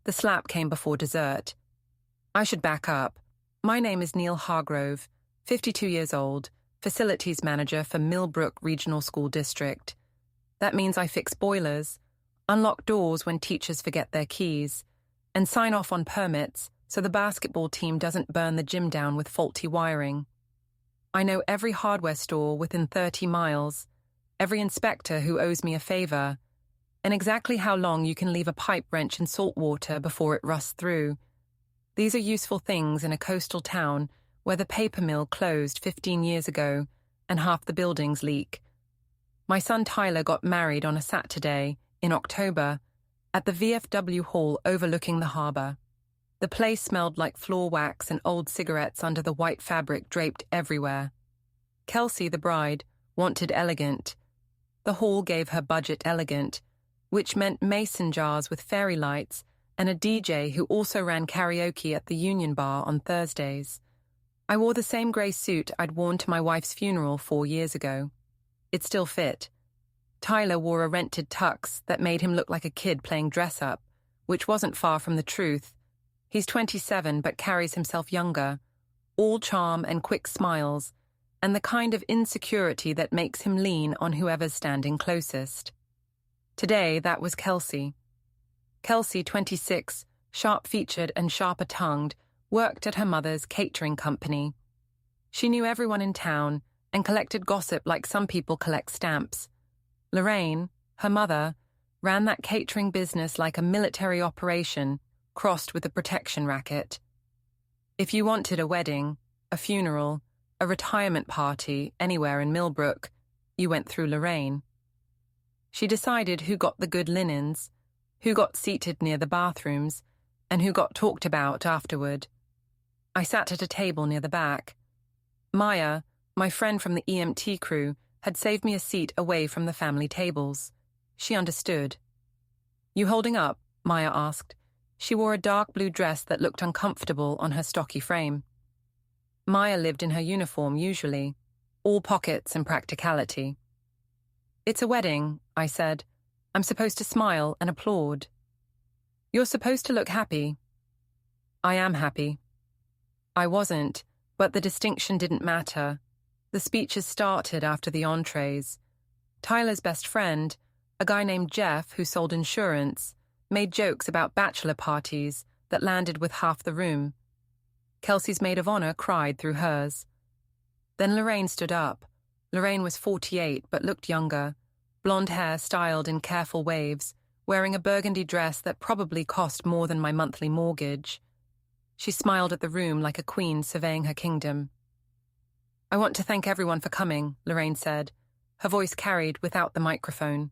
The slap came before dessert. I should back up. My name is Neal Hargrove, 52 years old, facilities manager for Millbrook Regional School District. That means I fix boilers, unlock doors when teachers forget their keys, and sign off on permits so the basketball team doesn't burn the gym down with faulty wiring. I know every hardware store within 30 miles, every inspector who owes me a favor, and exactly how long you can leave a pipe wrench in salt water before it rusts through. These are useful things in a coastal town where the paper mill closed 15 years ago and half the buildings leak. My son Tyler got married on a Saturday in October at the VFW hall overlooking the harbor. The place smelled like floor wax and old cigarettes under the white fabric draped everywhere. Kelsey, the bride, wanted elegant. The hall gave her budget elegant, which meant mason jars with fairy lights and a DJ who also ran karaoke at the Union Bar on Thursdays. I wore the same grey suit I'd worn to my wife's funeral 4 years ago. It still fit. Tyler wore a rented tux that made him look like a kid playing dress-up, which wasn't far from the truth. He's 27 but carries himself younger, all charm and quick smiles, and the kind of insecurity that makes him lean on whoever's standing closest. Today, that was Kelsey. Kelsey, 26, sharp-featured and sharper-tongued, worked at her mother's catering company. She knew everyone in town and collected gossip like some people collect stamps. Lorraine, her mother, ran that catering business like a military operation crossed with a protection racket. If you wanted a wedding, a funeral, a retirement party anywhere in Millbrook, you went through Lorraine. She decided who got the good linens, who got seated near the bathrooms, and who got talked about afterward. I sat at a table near the back. Maya, my friend from the EMT crew, had saved me a seat away from the family tables. She understood. "You holding up?" Maya asked. She wore a dark blue dress that looked uncomfortable on her stocky frame. Maya lived in her uniform usually, all pockets and practicality. "It's a wedding," I said. "I'm supposed to smile and applaud." "You're supposed to look happy." "I am happy." I wasn't, but the distinction didn't matter. The speeches started after the entrees. Tyler's best friend, a guy named Jeff who sold insurance, made jokes about bachelor parties that landed with half the room. Kelsey's maid of honor cried through hers. Then Lorraine stood up. Lorraine was 48 but looked younger, blonde hair styled in careful waves, wearing a burgundy dress that probably cost more than my monthly mortgage. She smiled at the room like a queen surveying her kingdom. "I want to thank everyone for coming," Lorraine said, her voice carried without the microphone.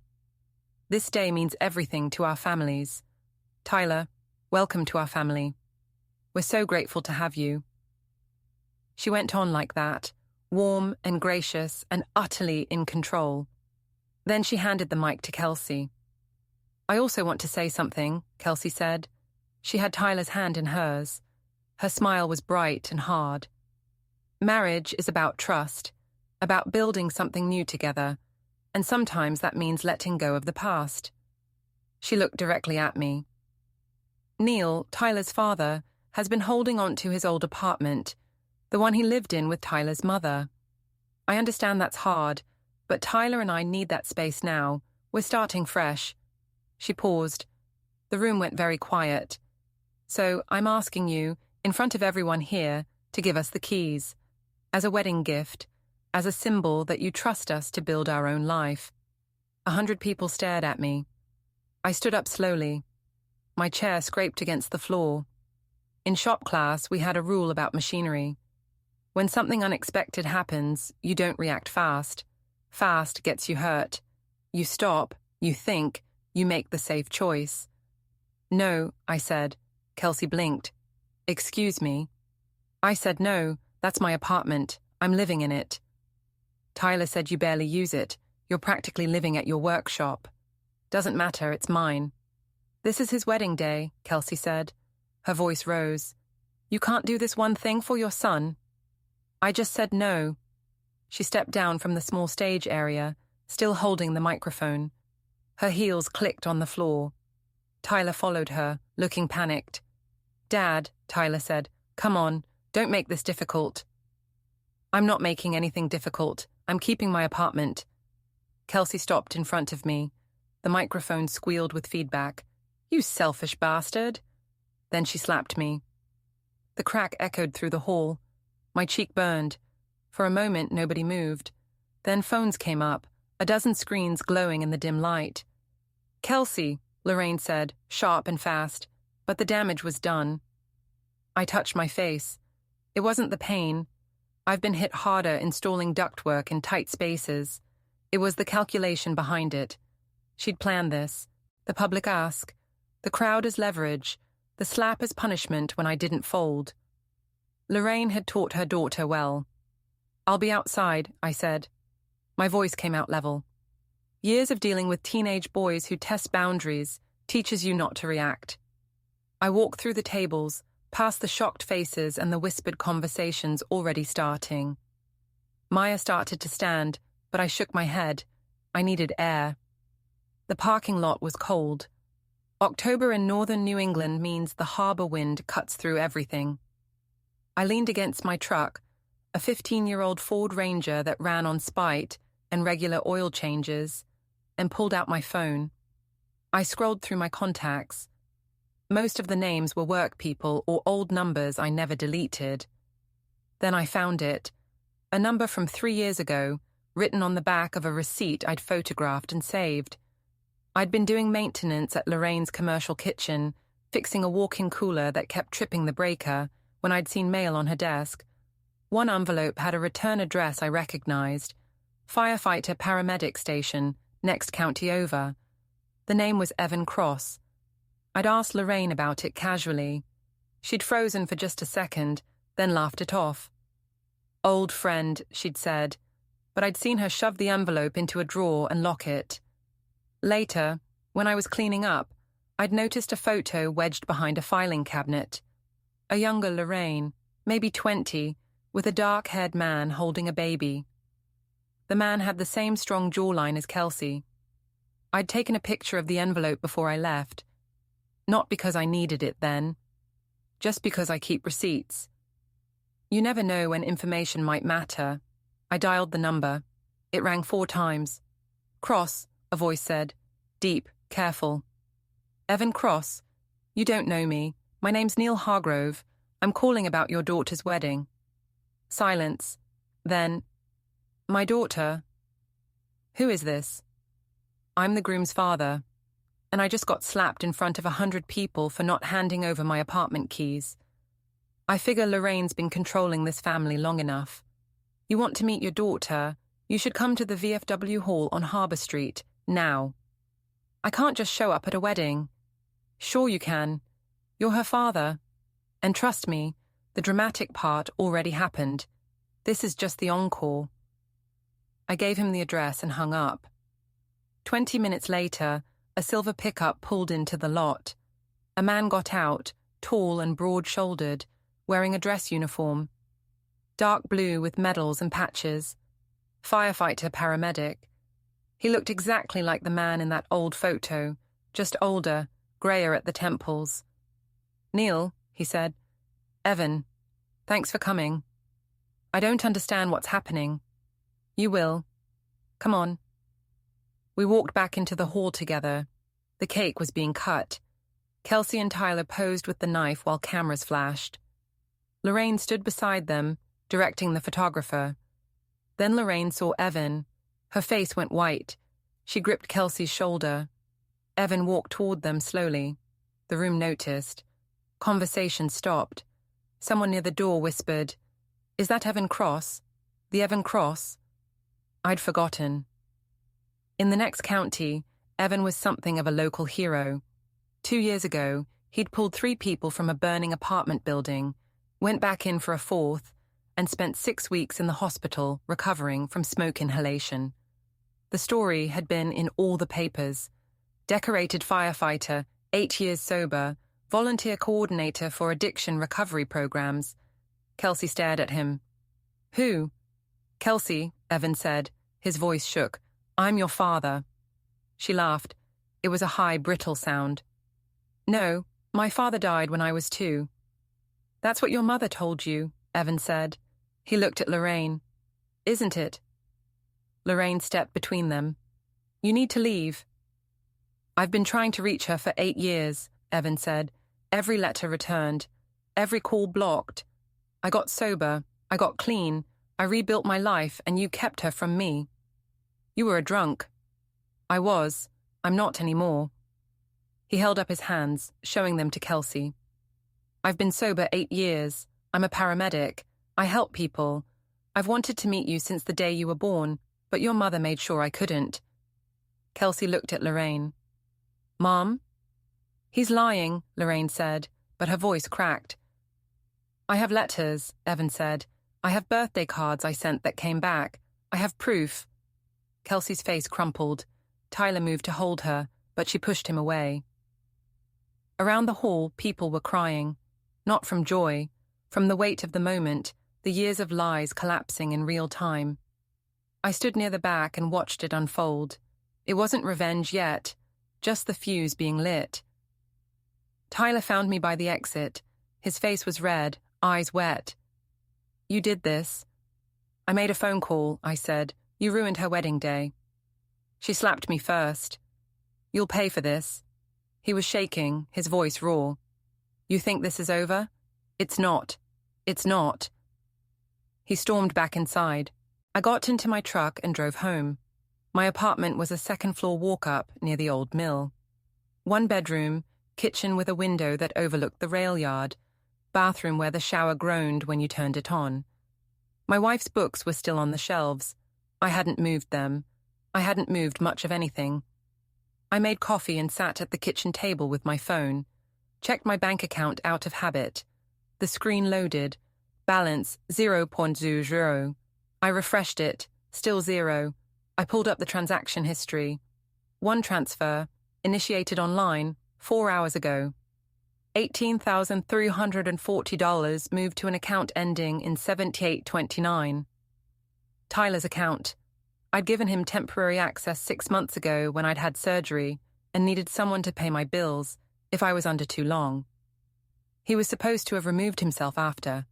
"This day means everything to our families. Tyler, welcome to our family. We're so grateful to have you." She went on like that, warm and gracious and utterly in control. Then she handed the mic to Kelsey. "I also want to say something," Kelsey said. She had Tyler's hand in hers. Her smile was bright and hard. "Marriage is about trust, about building something new together, and sometimes that means letting go of the past." She looked directly at me. "Neal, Tyler's father, has been holding on to his old apartment, the one he lived in with Tyler's mother. I understand that's hard, but Tyler and I need that space now. We're starting fresh." She paused. The room went very quiet. "So I'm asking you, in front of everyone here, to give us the keys, as a wedding gift, as a symbol that you trust us to build our own life." 100 people stared at me. I stood up slowly. My chair scraped against the floor. In shop class, we had a rule about machinery. When something unexpected happens, you don't react fast. Fast gets you hurt. You stop, you think, you make the safe choice. "No," I said. Kelsey blinked. "Excuse me." I said, "No, that's my apartment. I'm living in it." Tyler said, "You barely use it. You're practically living at your workshop." "Doesn't matter, it's mine." "This is his wedding day," Kelsey said. Her voice rose. "You can't do this one thing for your son?" I just said no. She stepped down from the small stage area, still holding the microphone. Her heels clicked on the floor. Tyler followed her, looking panicked. "Dad," Tyler said, "come on, don't make this difficult." "I'm not making anything difficult. I'm keeping my apartment." Kelsey stopped in front of me. The microphone squealed with feedback. "You selfish bastard." Then she slapped me. The crack echoed through the hall. My cheek burned. For a moment, nobody moved. Then phones came up, a dozen screens glowing in the dim light. "Kelsey," Lorraine said, sharp and fast, but the damage was done. I touched my face. It wasn't the pain. I've been hit harder installing ductwork in tight spaces. It was the calculation behind it. She'd planned this. The public ask. The crowd as leverage. The slap as punishment when I didn't fold. Lorraine had taught her daughter well. "I'll be outside," I said. My voice came out level. Years of dealing with teenage boys who test boundaries teaches you not to react. I walked through the tables, past the shocked faces and the whispered conversations already starting. Maya started to stand, but I shook my head. I needed air. The parking lot was cold. October in northern New England means the harbor wind cuts through everything. I leaned against my truck, a 15-year-old Ford Ranger that ran on spite and regular oil changes, and pulled out my phone. I scrolled through my contacts. Most of the names were work people or old numbers I never deleted. Then I found it, a number from 3 years ago, written on the back of a receipt I'd photographed and saved. I'd been doing maintenance at Lorraine's commercial kitchen, fixing a walk-in cooler that kept tripping the breaker, when I'd seen mail on her desk. One envelope had a return address I recognized, Firefighter Paramedic Station, next county over. The name was Evan Cross. I'd asked Lorraine about it casually. She'd frozen for just a second, then laughed it off. "Old friend," she'd said, but I'd seen her shove the envelope into a drawer and lock it. Later, when I was cleaning up, I'd noticed a photo wedged behind a filing cabinet. A younger Lorraine, maybe 20, with a dark-haired man holding a baby. The man had the same strong jawline as Kelsey. I'd taken a picture of the envelope before I left. Not because I needed it then, just because I keep receipts. You never know when information might matter. I dialed the number. It rang 4 times. "Cross," a voice said. Deep, careful. "Evan Cross? You don't know me. My name's Neal Hargrove. I'm calling about your daughter's wedding." Silence. Then, "My daughter? Who is this?" "I'm the groom's father, and I just got slapped in front of 100 people for not handing over my apartment keys. I figure Lorraine's been controlling this family long enough. You want to meet your daughter, you should come to the VFW Hall on Harbor Street, now." "I can't just show up at a wedding." "Sure you can. You're her father. And trust me, the dramatic part already happened. This is just the encore." I gave him the address and hung up. 20 minutes later, a silver pickup pulled into the lot. A man got out, tall and broad-shouldered, wearing a dress uniform. Dark blue with medals and patches. Firefighter paramedic. He looked exactly like the man in that old photo, just older, grayer at the temples. "Neal," he said. "Evan, thanks for coming. I don't understand what's happening." "You will. Come on." We walked back into the hall together. The cake was being cut. Kelsey and Tyler posed with the knife while cameras flashed. Lorraine stood beside them, directing the photographer. Then Lorraine saw Evan. Her face went white. She gripped Kelsey's shoulder. Evan walked toward them slowly. The room noticed. Conversation stopped. Someone near the door whispered, "Is that Evan Cross? The Evan Cross?" I'd forgotten. In the next county, Evan was something of a local hero. 2 years ago, he'd pulled 3 people from a burning apartment building, went back in for a 4th, and spent 6 weeks in the hospital recovering from smoke inhalation. The story had been in all the papers. Decorated firefighter, 8 years sober, volunteer coordinator for addiction recovery programs. Kelsey stared at him. "Who?" "Kelsey," Evan said. His voice shook. "I'm your father." She laughed. It was a high, brittle sound. No, my father died when I was 2. That's what your mother told you, Evan said. He looked at Lorraine. Isn't it? Lorraine stepped between them. You need to leave. I've been trying to reach her for 8 years, Evan said. Every letter returned. Every call blocked. I got sober. I got clean. I rebuilt my life, and you kept her from me. You were a drunk. I was. I'm not anymore. He held up his hands, showing them to Kelsey. I've been sober 8 years. I'm a paramedic. I help people. I've wanted to meet you since the day you were born, but your mother made sure I couldn't. Kelsey looked at Lorraine. Mom? He's lying, Lorraine said, but her voice cracked. I have letters, Evan said. I have birthday cards I sent that came back. I have proof. Kelsey's face crumpled. Tyler moved to hold her, but she pushed him away. Around the hall, people were crying. Not from joy, from the weight of the moment, the years of lies collapsing in real time. I stood near the back and watched it unfold. It wasn't revenge yet, just the fuse being lit. Tyler found me by the exit. His face was red, eyes wet. You did this. I made a phone call, I said. You ruined her wedding day. She slapped me first. You'll pay for this. He was shaking, his voice raw. You think this is over? It's not. It's not. He stormed back inside. I got into my truck and drove home. My apartment was a second-floor walk-up near the old mill. 1 bedroom, kitchen with a window that overlooked the rail yard, bathroom where the shower groaned when you turned it on. My wife's books were still on the shelves. I hadn't moved them. I hadn't moved much of anything. I made coffee and sat at the kitchen table with my phone, checked my bank account out of habit. The screen loaded. Balance 0.00. I refreshed it. Still 0. I pulled up the transaction history. 1 transfer, initiated online, 4 hours ago. $18,340 moved to an account ending in 7829. Tyler's account. I'd given him temporary access 6 months ago when I'd had surgery and needed someone to pay my bills if I was under too long. He was supposed to have removed himself after.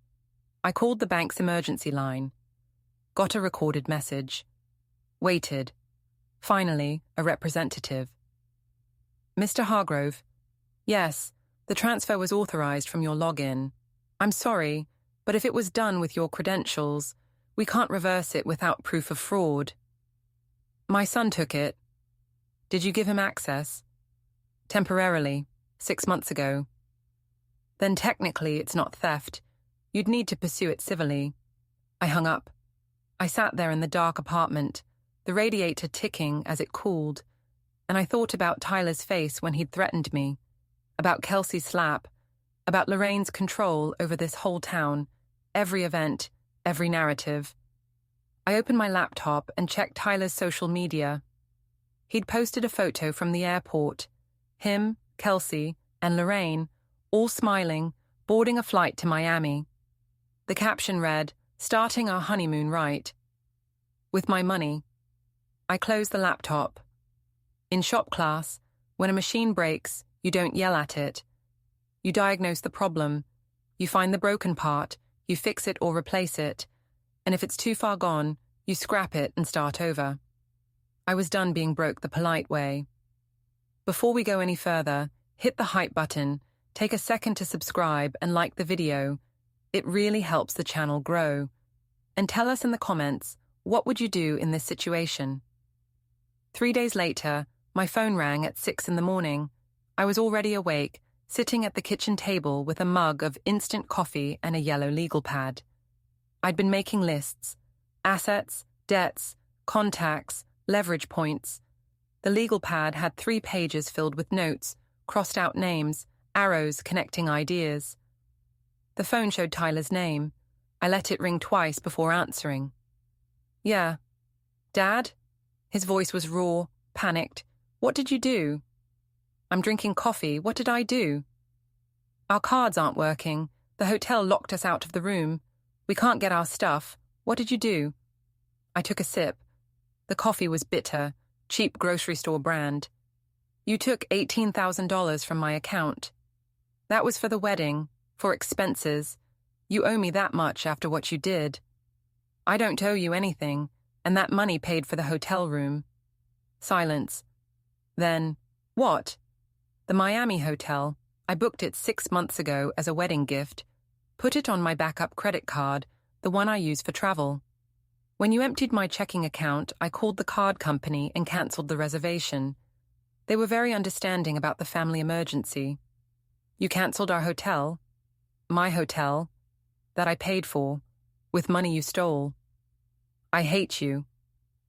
I called the bank's emergency line. Got a recorded message. Waited. Finally, a representative. Mr. Hargrove. Yes, the transfer was authorized from your login. I'm sorry, but if it was done with your credentials, we can't reverse it without proof of fraud. My son took it. Did you give him access? Temporarily, 6 months ago. Then technically it's not theft. You'd need to pursue it civilly. I hung up. I sat there in the dark apartment, the radiator ticking as it cooled, and I thought about Tyler's face when he'd threatened me, about Kelsey's slap, about Lorraine's control over this whole town, every event, every narrative. I opened my laptop and checked Tyler's social media. He'd posted a photo from the airport. Him, Kelsey, and Lorraine, all smiling, boarding a flight to Miami. The caption read, "Starting our honeymoon right." With my money. I closed the laptop. In shop class, when a machine breaks, you don't yell at it. You diagnose the problem. You find the broken part, you fix it or replace it, and if it's too far gone, you scrap it and start over. I was done being broke the polite way. Before we go any further, hit the hype button, take a second to subscribe and like the video. It really helps the channel grow. And tell us in the comments, what would you do in this situation? 3 days later, my phone rang at 6 in the morning. I was already awake, sitting at the kitchen table with a mug of instant coffee and a yellow legal pad. I'd been making lists. Assets, debts, contacts, leverage points. The legal pad had 3 pages filled with notes, crossed out names, arrows connecting ideas. The phone showed Tyler's name. I let it ring twice before answering. Yeah. Dad? His voice was raw, panicked. What did you do? I'm drinking coffee. What did I do? Our cards aren't working. The hotel locked us out of the room. We can't get our stuff. What did you do? I took a sip. The coffee was bitter, cheap grocery store brand. You took $18,000 from my account. That was for the wedding, for expenses. You owe me that much after what you did. I don't owe you anything, and that money paid for the hotel room. Silence. Then, what? The Miami hotel. I booked it 6 months ago as a wedding gift. Put it on my backup credit card, the one I use for travel. When you emptied my checking account, I called the card company and cancelled the reservation. They were very understanding about the family emergency. You cancelled our hotel, my hotel, that I paid for, with money you stole. I hate you.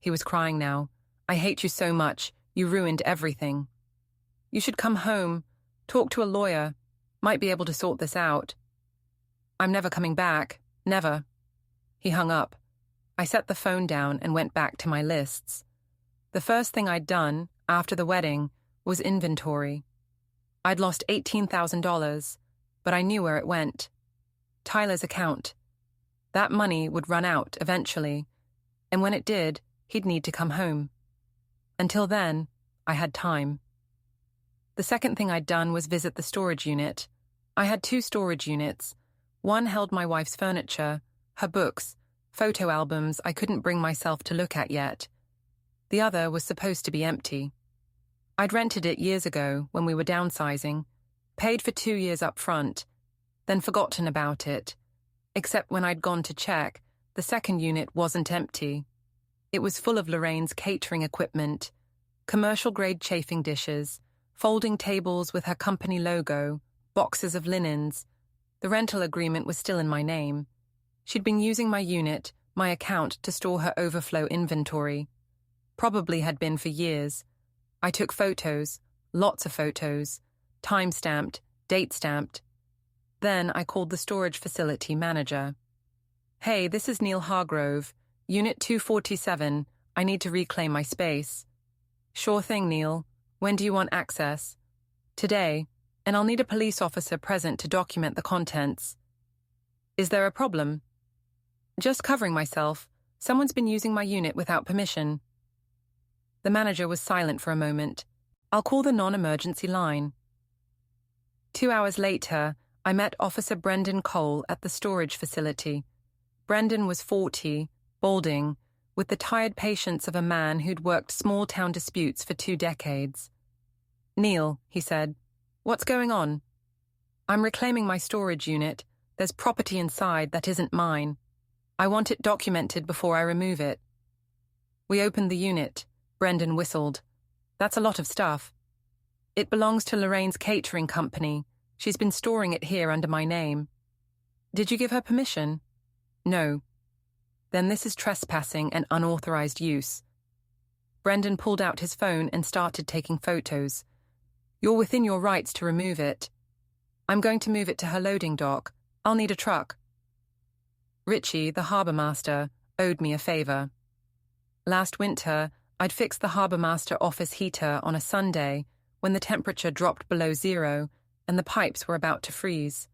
He was crying now. I hate you so much. You ruined everything. You should come home, talk to a lawyer, might be able to sort this out. I'm never coming back, never. He hung up. I set the phone down and went back to my lists. The first thing I'd done, after the wedding, was inventory. I'd lost $18,000, but I knew where it went. Tyler's account. That money would run out eventually, and when it did, he'd need to come home. Until then, I had time. The second thing I'd done was visit the storage unit. I had 2 storage units. One held my wife's furniture, her books, photo albums I couldn't bring myself to look at yet. The other was supposed to be empty. I'd rented it years ago when we were downsizing, paid for 2 years up front, then forgotten about it, except when I'd gone to check, the second unit wasn't empty. It was full of Lorraine's catering equipment, commercial-grade chafing dishes, folding tables with her company logo, boxes of linens. The rental agreement was still in my name. She'd been using my unit, my account, to store her overflow inventory. Probably had been for years. I took photos, lots of photos, time-stamped, date-stamped. Then I called the storage facility manager. Hey, this is Neal Hargrove, Unit 247. I need to reclaim my space. Sure thing, Neal. When do you want access? Today, and I'll need a police officer present to document the contents. Is there a problem? Just covering myself. Someone's been using my unit without permission. The manager was silent for a moment. I'll call the non-emergency line. 2 hours later, I met Officer Brendan Cole at the storage facility. Brendan was 40, balding, with the tired patience of a man who'd worked small-town disputes for 2 decades. Neal, he said, what's going on? I'm reclaiming my storage unit. There's property inside that isn't mine. I want it documented before I remove it. We opened the unit. Brendan whistled. That's a lot of stuff. It belongs to Lorraine's catering company. She's been storing it here under my name. Did you give her permission? No. Then this is trespassing and unauthorized use. Brendan pulled out his phone and started taking photos. You're within your rights to remove it. I'm going to move it to her loading dock. I'll need a truck. Richie, the harbour master, owed me a favour. Last winter, I'd fixed the harbour master office heater on a Sunday when the temperature dropped below 0 and the pipes were about to freeze.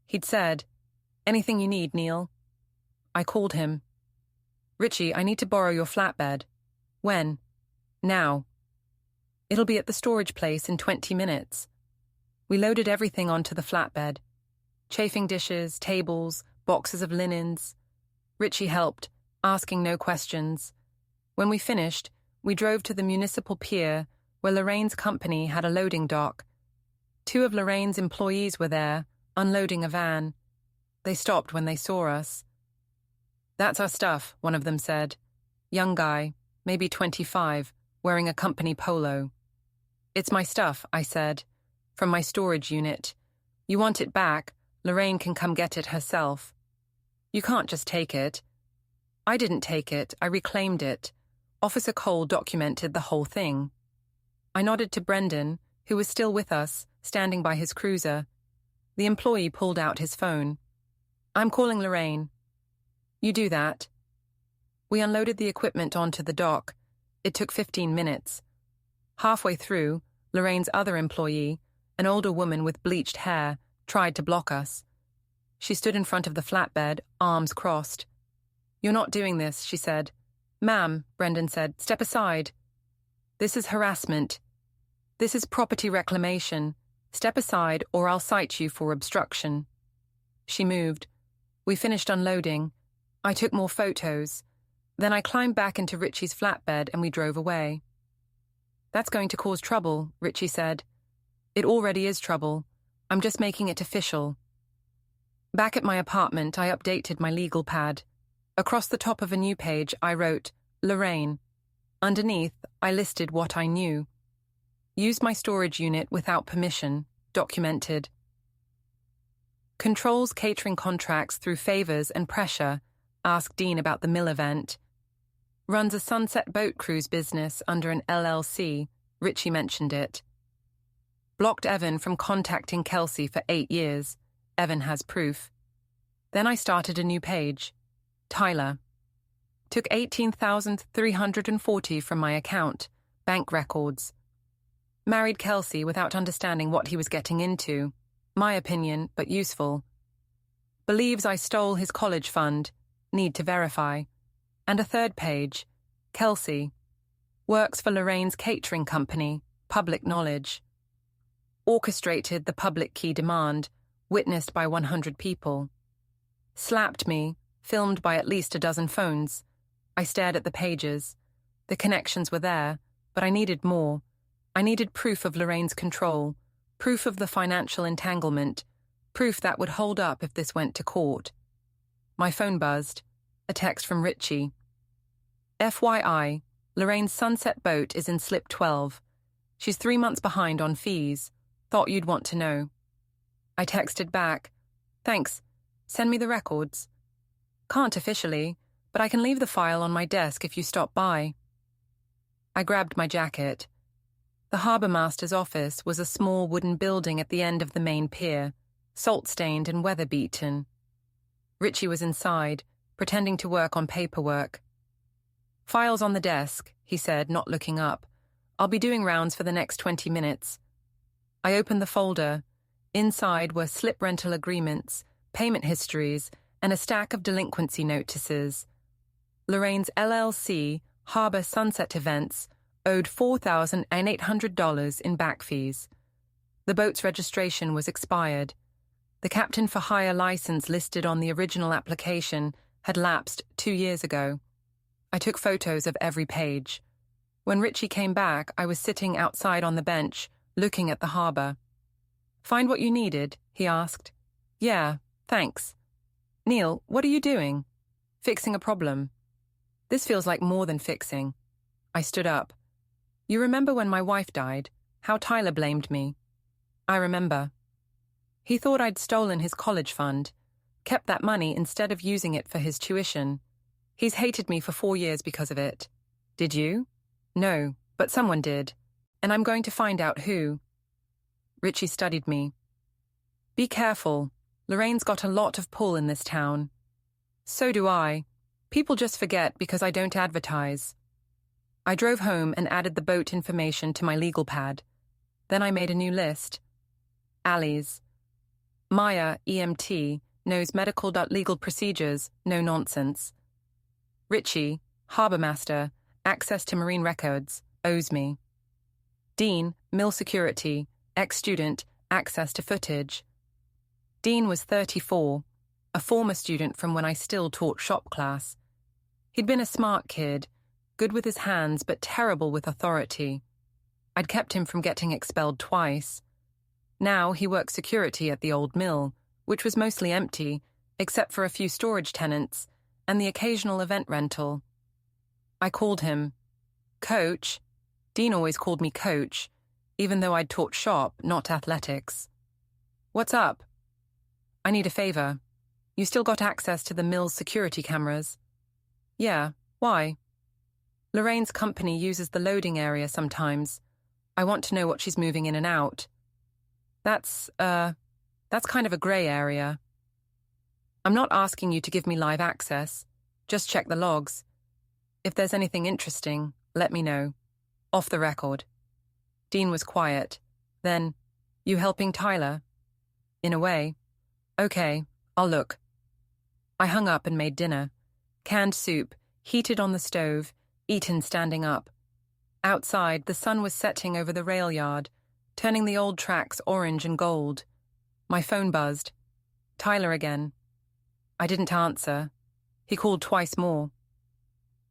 He'd said, anything you need, Neal. I called him. Richie, I need to borrow your flatbed. When? Now. It'll be at the storage place in 20 minutes. We loaded everything onto the flatbed. Chafing dishes, tables, boxes of linens. Richie helped, asking no questions. When we finished, we drove to the municipal pier where Lorraine's company had a loading dock. 2 of Lorraine's employees were there, unloading a van. They stopped when they saw us. That's our stuff, one of them said. Young guy, maybe 25, wearing a company polo. It's my stuff, I said, from my storage unit. You want it back, Lorraine can come get it herself. You can't just take it. I didn't take it, I reclaimed it. Officer Cole documented the whole thing. I nodded to Brendan, who was still with us, standing by his cruiser. The employee pulled out his phone. I'm calling Lorraine. You do that. We unloaded the equipment onto the dock. It took 15 minutes. Halfway through, Lorraine's other employee, an older woman with bleached hair, tried to block us. She stood in front of the flatbed, arms crossed. You're not doing this, she said. Ma'am, Brendan said, step aside. This is harassment. This is property reclamation. Step aside or I'll cite you for obstruction. She moved. We finished unloading. I took more photos. Then I climbed back into Richie's flatbed and we drove away. That's going to cause trouble, Richie said. It already is trouble. I'm just making it official. Back at my apartment, I updated my legal pad. Across the top of a new page, I wrote, Lorraine. Underneath, I listed what I knew. Used my storage unit without permission. Documented. Controls catering contracts through favors and pressure. Asked Dean about the mill event. Runs a sunset boat cruise business under an LLC. Richie mentioned it. Blocked Evan from contacting Kelsey for 8 years. Evan has proof. Then I started a new page. Tyler. Took $18,340 from my account. Bank records. Married Kelsey without understanding what he was getting into. My opinion, but useful. Believes I stole his college fund. Need to verify. And a third page. Kelsey. Works for Lorraine's catering company. Public knowledge. Orchestrated the public key demand. Witnessed by 100 people. Slapped me. Filmed by at least a dozen phones. I stared at the pages. The connections were there, but I needed more. I needed proof of Lorraine's control, proof of the financial entanglement, proof that would hold up if this went to court. My phone buzzed. A text from Richie. FYI, Lorraine's sunset boat is in slip 12. She's 3 months behind on fees. Thought you'd want to know. I texted back. Thanks. Send me the records. Can't officially, but I can leave the file on my desk if you stop by. I grabbed my jacket. The harbour master's office was a small wooden building at the end of the main pier, salt-stained and weather-beaten. Richie was inside, pretending to work on paperwork. Files on the desk, he said, not looking up. I'll be doing rounds for the next 20 minutes. I opened the folder. Inside were slip rental agreements, payment histories, and a stack of delinquency notices. Lorraine's LLC, Harbour Sunset Events, owed $4,800 in back fees. The boat's registration was expired. The captain for hire license listed on the original application had lapsed 2 years ago. I took photos of every page. When Richie came back, I was sitting outside on the bench, looking at the harbour. Find what you needed? He asked. Yeah, thanks. Neal, what are you doing? Fixing a problem. This feels like more than fixing. I stood up. You remember when my wife died? How Tyler blamed me? I remember. He thought I'd stolen his college fund, kept that money instead of using it for his tuition. He's hated me for 4 years because of it. Did you? No, but someone did. And I'm going to find out who. Richie studied me. Be careful. Lorraine's got a lot of pull in this town. So do I. People just forget because I don't advertise. I drove home and added the boat information to my legal pad. Then I made a new list. Alleys. Maya, EMT, knows medical.legal procedures, no nonsense. Richie, harbour master, access to marine records, owes me. Dean, mill security, ex-student, access to footage. Dean was 34, a former student from when I still taught shop class. He'd been a smart kid, good with his hands but terrible with authority. I'd kept him from getting expelled twice. Now he works security at the old mill, which was mostly empty, except for a few storage tenants and the occasional event rental. I called him. Coach. Dean always called me Coach, even though I'd taught shop, not athletics. What's up? I need a favor. You still got access to the mill's security cameras? Yeah, why? Lorraine's company uses the loading area sometimes. I want to know what she's moving in and out. That's kind of a grey area. I'm not asking you to give me live access. Just check the logs. If there's anything interesting, let me know. Off the record. Dean was quiet. Then, you helping Tyler? In a way. Okay, I'll look. I hung up and made dinner. Canned soup, heated on the stove, eaten standing up. Outside, the sun was setting over the rail yard, turning the old tracks orange and gold. My phone buzzed. Tyler again. I didn't answer. He called twice more.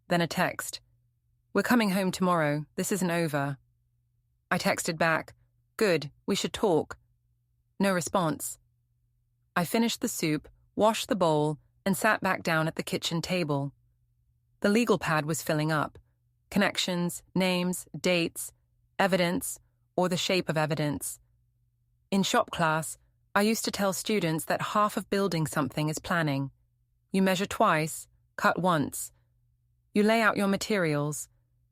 Then a text. We're coming home tomorrow. This isn't over. I texted back. Good, we should talk. No response. I finished the soup, washed the bowl, and sat back down at the kitchen table. The legal pad was filling up. Connections, names, dates, evidence, or the shape of evidence. In shop class, I used to tell students that half of building something is planning. You measure twice, cut once. You lay out your materials.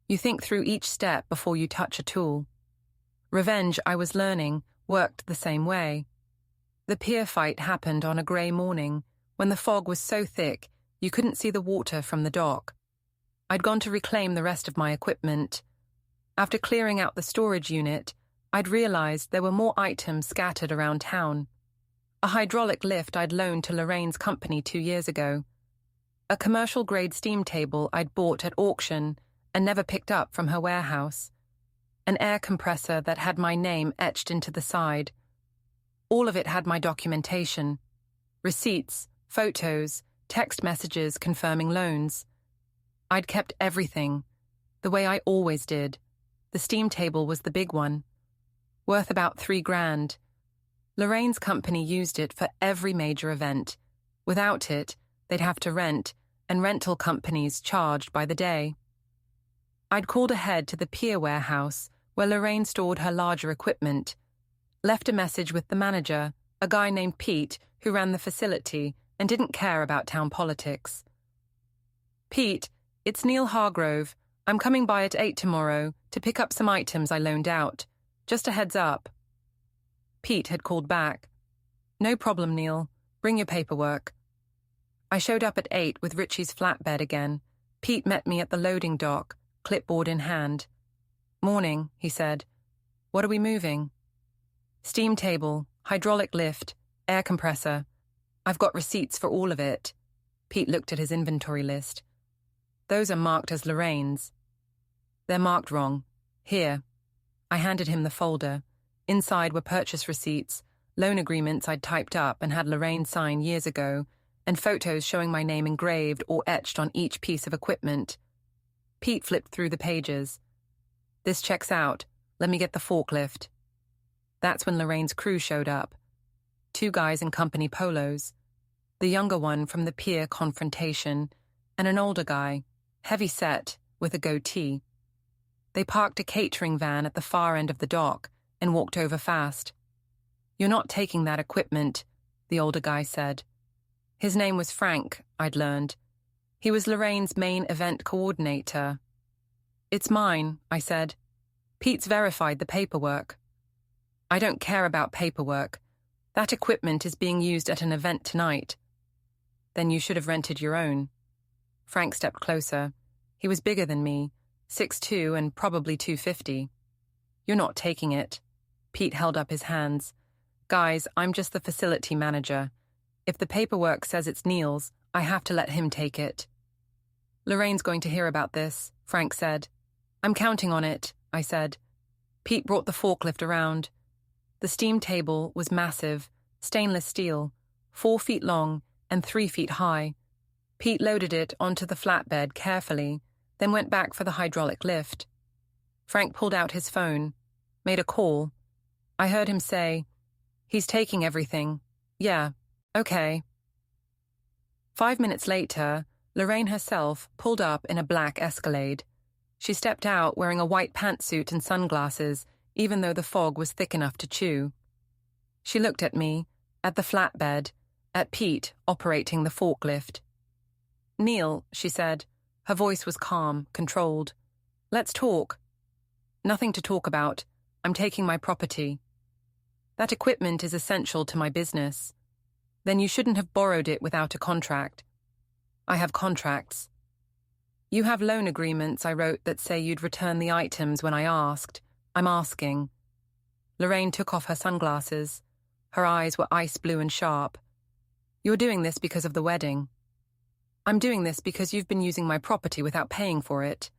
You think through each step before you touch a tool. Revenge, I was learning, worked the same way. The pier fight happened on a grey morning when the fog was so thick you couldn't see the water from the dock. I'd gone to reclaim the rest of my equipment. After clearing out the storage unit, I'd realized there were more items scattered around town. A hydraulic lift I'd loaned to Lorraine's company 2 years ago. A commercial-grade steam table I'd bought at auction and never picked up from her warehouse. An air compressor that had my name etched into the side. All of it had my documentation. Receipts, photos, text messages confirming loans. I'd kept everything, the way I always did. The steam table was the big one, worth about $3,000. Lorraine's company used it for every major event. Without it, they'd have to rent, and rental companies charged by the day. I'd called ahead to the pier warehouse, where Lorraine stored her larger equipment, left a message with the manager, a guy named Pete, who ran the facility and didn't care about town politics. Pete, it's Neal Hargrove. I'm coming by at 8 tomorrow to pick up some items I loaned out. Just a heads up. Pete had called back. No problem, Neal. Bring your paperwork. I showed up at 8 with Richie's flatbed again. Pete met me at the loading dock, clipboard in hand. Morning, he said. What are we moving? Steam table, hydraulic lift, air compressor. I've got receipts for all of it. Pete looked at his inventory list. Those are marked as Lorraine's. They're marked wrong. Here. I handed him the folder. Inside were purchase receipts, loan agreements I'd typed up and had Lorraine sign years ago, and photos showing my name engraved or etched on each piece of equipment. Pete flipped through the pages. This checks out. Let me get the forklift. That's when Lorraine's crew showed up. 2 guys in company polos. The younger one from the pier confrontation, and an older guy, heavy set, with a goatee. They parked a catering van at the far end of the dock and walked over fast. You're not taking that equipment, the older guy said. His name was Frank, I'd learned. He was Lorraine's main event coordinator. It's mine, I said. Pete's verified the paperwork. I don't care about paperwork. That equipment is being used at an event tonight. Then you should have rented your own. Frank stepped closer. He was bigger than me, 6'2" and probably 250. You're not taking it. Pete held up his hands. Guys, I'm just the facility manager. If the paperwork says it's Neal's, I have to let him take it. Lorraine's going to hear about this, Frank said. I'm counting on it, I said. Pete brought the forklift around. The steam table was massive, stainless steel, 4 feet long and 3 feet high. Pete loaded it onto the flatbed carefully, then went back for the hydraulic lift. Frank pulled out his phone, made a call. I heard him say, "He's taking everything. Yeah, okay." 5 minutes later, Lorraine herself pulled up in a black Escalade. She stepped out wearing a white pantsuit and sunglasses, even though the fog was thick enough to chew. She looked at me, at the flatbed, at Pete operating the forklift. "Neal," she said. Her voice was calm, controlled. "Let's talk." "Nothing to talk about. I'm taking my property." "That equipment is essential to my business." "Then you shouldn't have borrowed it without a contract." "I have contracts." "You have loan agreements I wrote that say you'd return the items when I asked. I'm asking." Lorraine took off her sunglasses. Her eyes were ice blue and sharp. "You're doing this because of the wedding." "I'm doing this because you've been using my property without paying for it."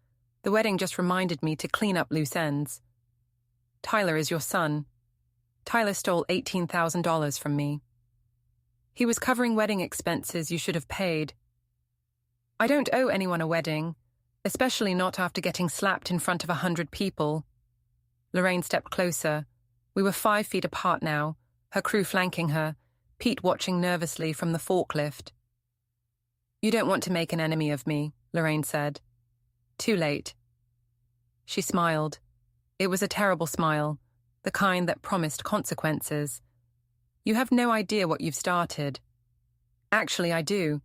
The wedding just reminded me to clean up loose ends. Tyler is your son. Tyler stole $18,000 from me. He was covering wedding expenses you should have paid. I don't owe anyone a wedding, especially not after getting slapped in front of 100 people. Lorraine stepped closer. We were 5 feet apart now, her crew flanking her, Pete watching nervously from the forklift. You don't want to make an enemy of me, Lorraine said. Too late. She smiled. It was a terrible smile, the kind that promised consequences. You have no idea what you've started. Actually, I do.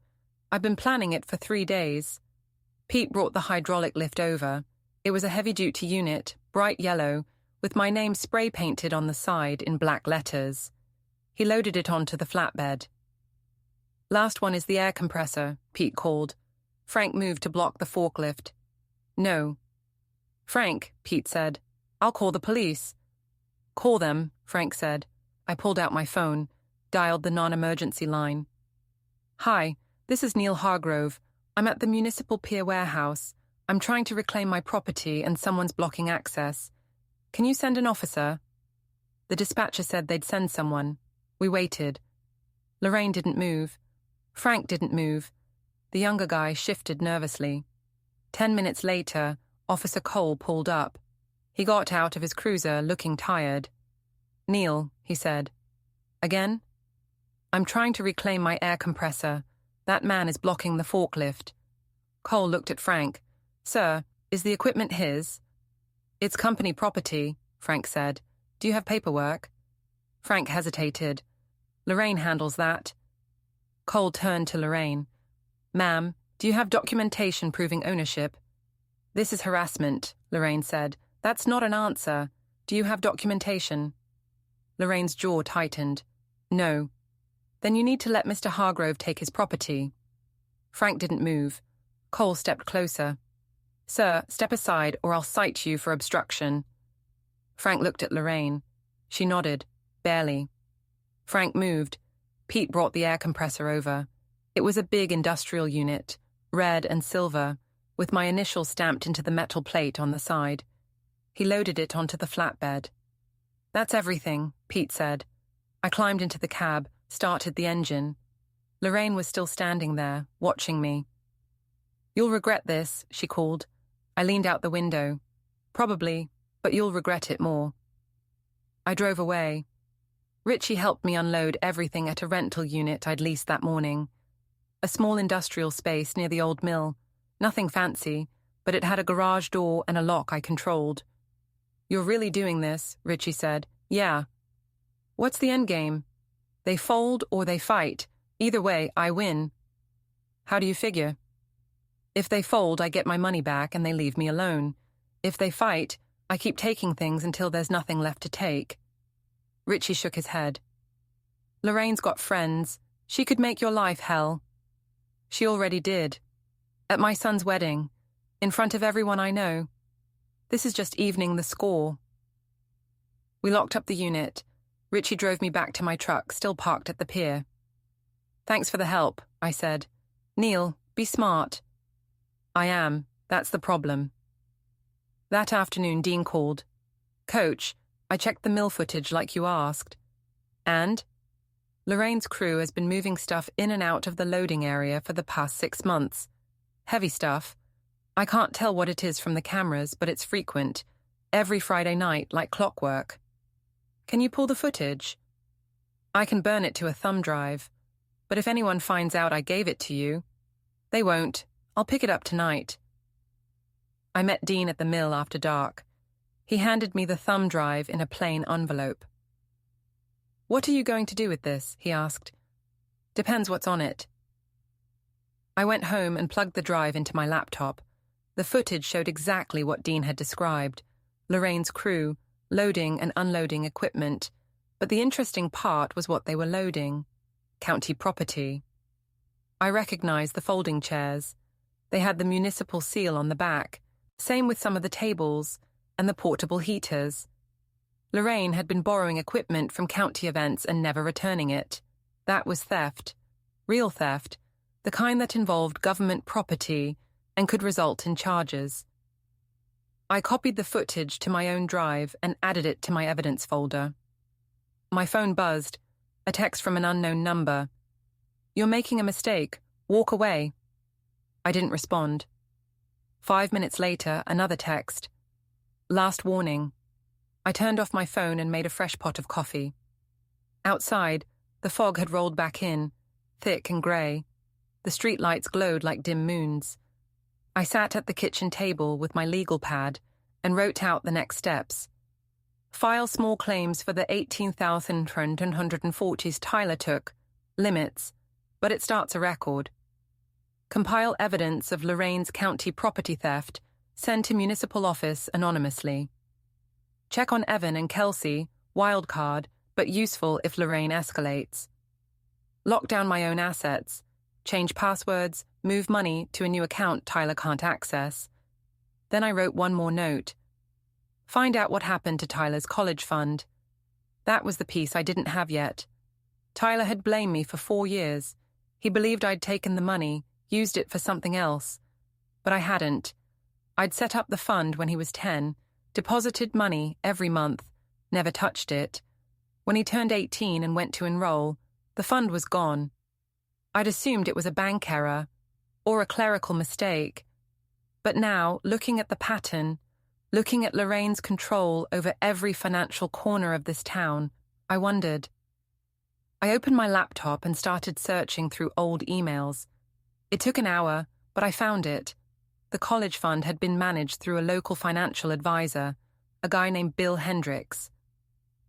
I've been planning it for 3 days. Pete brought the hydraulic lift over. It was a heavy-duty unit, bright yellow, with my name spray-painted on the side in black letters. He loaded it onto the flatbed. Last one is the air compressor, Pete called. Frank moved to block the forklift. No. Frank, Pete said. I'll call the police. Call them, Frank said. I pulled out my phone, dialed the non-emergency line. Hi, this is Neal Hargrove. I'm at the municipal pier warehouse. I'm trying to reclaim my property and someone's blocking access. Can you send an officer? The dispatcher said they'd send someone. We waited. Lorraine didn't move. Frank didn't move. The younger guy shifted nervously. 10 minutes later, Officer Cole pulled up. He got out of his cruiser looking tired. Neal, he said. Again? I'm trying to reclaim my air compressor. That man is blocking the forklift. Cole looked at Frank. Sir, is the equipment his? It's company property, Frank said. Do you have paperwork? Frank hesitated. Lorraine handles that. Cole turned to Lorraine. Ma'am, do you have documentation proving ownership? This is harassment, Lorraine said. That's not an answer. Do you have documentation? Lorraine's jaw tightened. No. Then you need to let Mr. Hargrove take his property. Frank didn't move. Cole stepped closer. Sir, step aside or I'll cite you for obstruction. Frank looked at Lorraine. She nodded, barely. Frank moved. Pete brought the air compressor over. It was a big industrial unit, red and silver, with my initials stamped into the metal plate on the side. He loaded it onto the flatbed. That's everything, Pete said. I climbed into the cab, started the engine. Lorraine was still standing there, watching me. You'll regret this, she called. I leaned out the window. Probably, but you'll regret it more. I drove away. Richie helped me unload everything at a rental unit I'd leased that morning. A small industrial space near the old mill. Nothing fancy, but it had a garage door and a lock I controlled. You're really doing this, Richie said. Yeah. What's the end game? They fold or they fight. Either way, I win. How do you figure? If they fold, I get my money back and they leave me alone. If they fight, I keep taking things until there's nothing left to take. Richie shook his head. Lorraine's got friends. She could make your life hell. She already did. At my son's wedding, in front of everyone I know. This is just evening the score. We locked up the unit. Richie drove me back to my truck, still parked at the pier. Thanks for the help, I said. Neal, be smart. I am. That's the problem. That afternoon, Dean called. Coach, I checked the mill footage like you asked. And? Lorraine's crew has been moving stuff in and out of the loading area for the past 6 months. Heavy stuff. I can't tell what it is from the cameras, but it's frequent. Every Friday night, like clockwork. Can you pull the footage? I can burn it to a thumb drive. But if anyone finds out I gave it to you, they won't. I'll pick it up tonight. I met Dean at the mill after dark. He handed me the thumb drive in a plain envelope. What are you going to do with this? He asked. Depends what's on it. I went home and plugged the drive into my laptop. The footage showed exactly what Dean had described. Lorraine's crew, loading and unloading equipment. But the interesting part was what they were loading. County property. I recognized the folding chairs. They had the municipal seal on the back. Same with some of the tables and the portable heaters. Lorraine had been borrowing equipment from county events and never returning it. That was theft. Real theft. The kind that involved government property and could result in charges. I copied the footage to my own drive and added it to my evidence folder. My phone buzzed, a text from an unknown number. "You're making a mistake. Walk away." I didn't respond. 5 minutes later, another text. "Last warning." I turned off my phone and made a fresh pot of coffee. Outside, the fog had rolled back in, thick and grey. The streetlights glowed like dim moons. I sat at the kitchen table with my legal pad and wrote out the next steps. File small claims for the $18,140s Tyler took, limits, but it starts a record. Compile evidence of Lorraine's county property theft, send to municipal office anonymously. Check on Evan and Kelsey, wildcard, but useful if Lorraine escalates. Lock down my own assets, change passwords, move money to a new account Tyler can't access. Then I wrote one more note. Find out what happened to Tyler's college fund. That was the piece I didn't have yet. Tyler had blamed me for 4 years. He believed I'd taken the money, used it for something else. But I hadn't. I'd set up the fund when he was 10, deposited money every month, never touched it. When he turned 18 and went to enroll, the fund was gone. I'd assumed it was a bank error or a clerical mistake. But now, looking at the pattern, looking at Lorraine's control over every financial corner of this town, I wondered. I opened my laptop and started searching through old emails. It took an hour, but I found it. The college fund had been managed through a local financial advisor, a guy named Bill Hendricks.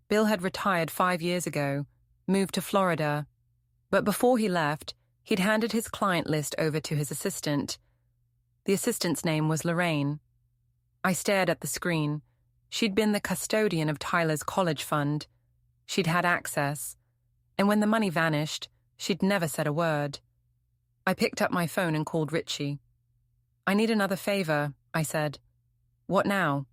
Bill had retired 5 years ago, moved to Florida. But before he left, he'd handed his client list over to his assistant. The assistant's name was Lorraine. I stared at the screen. She'd been the custodian of Tyler's college fund. She'd had access. And when the money vanished, she'd never said a word. I picked up my phone and called Richie. "I need another favor," I said. "What now?"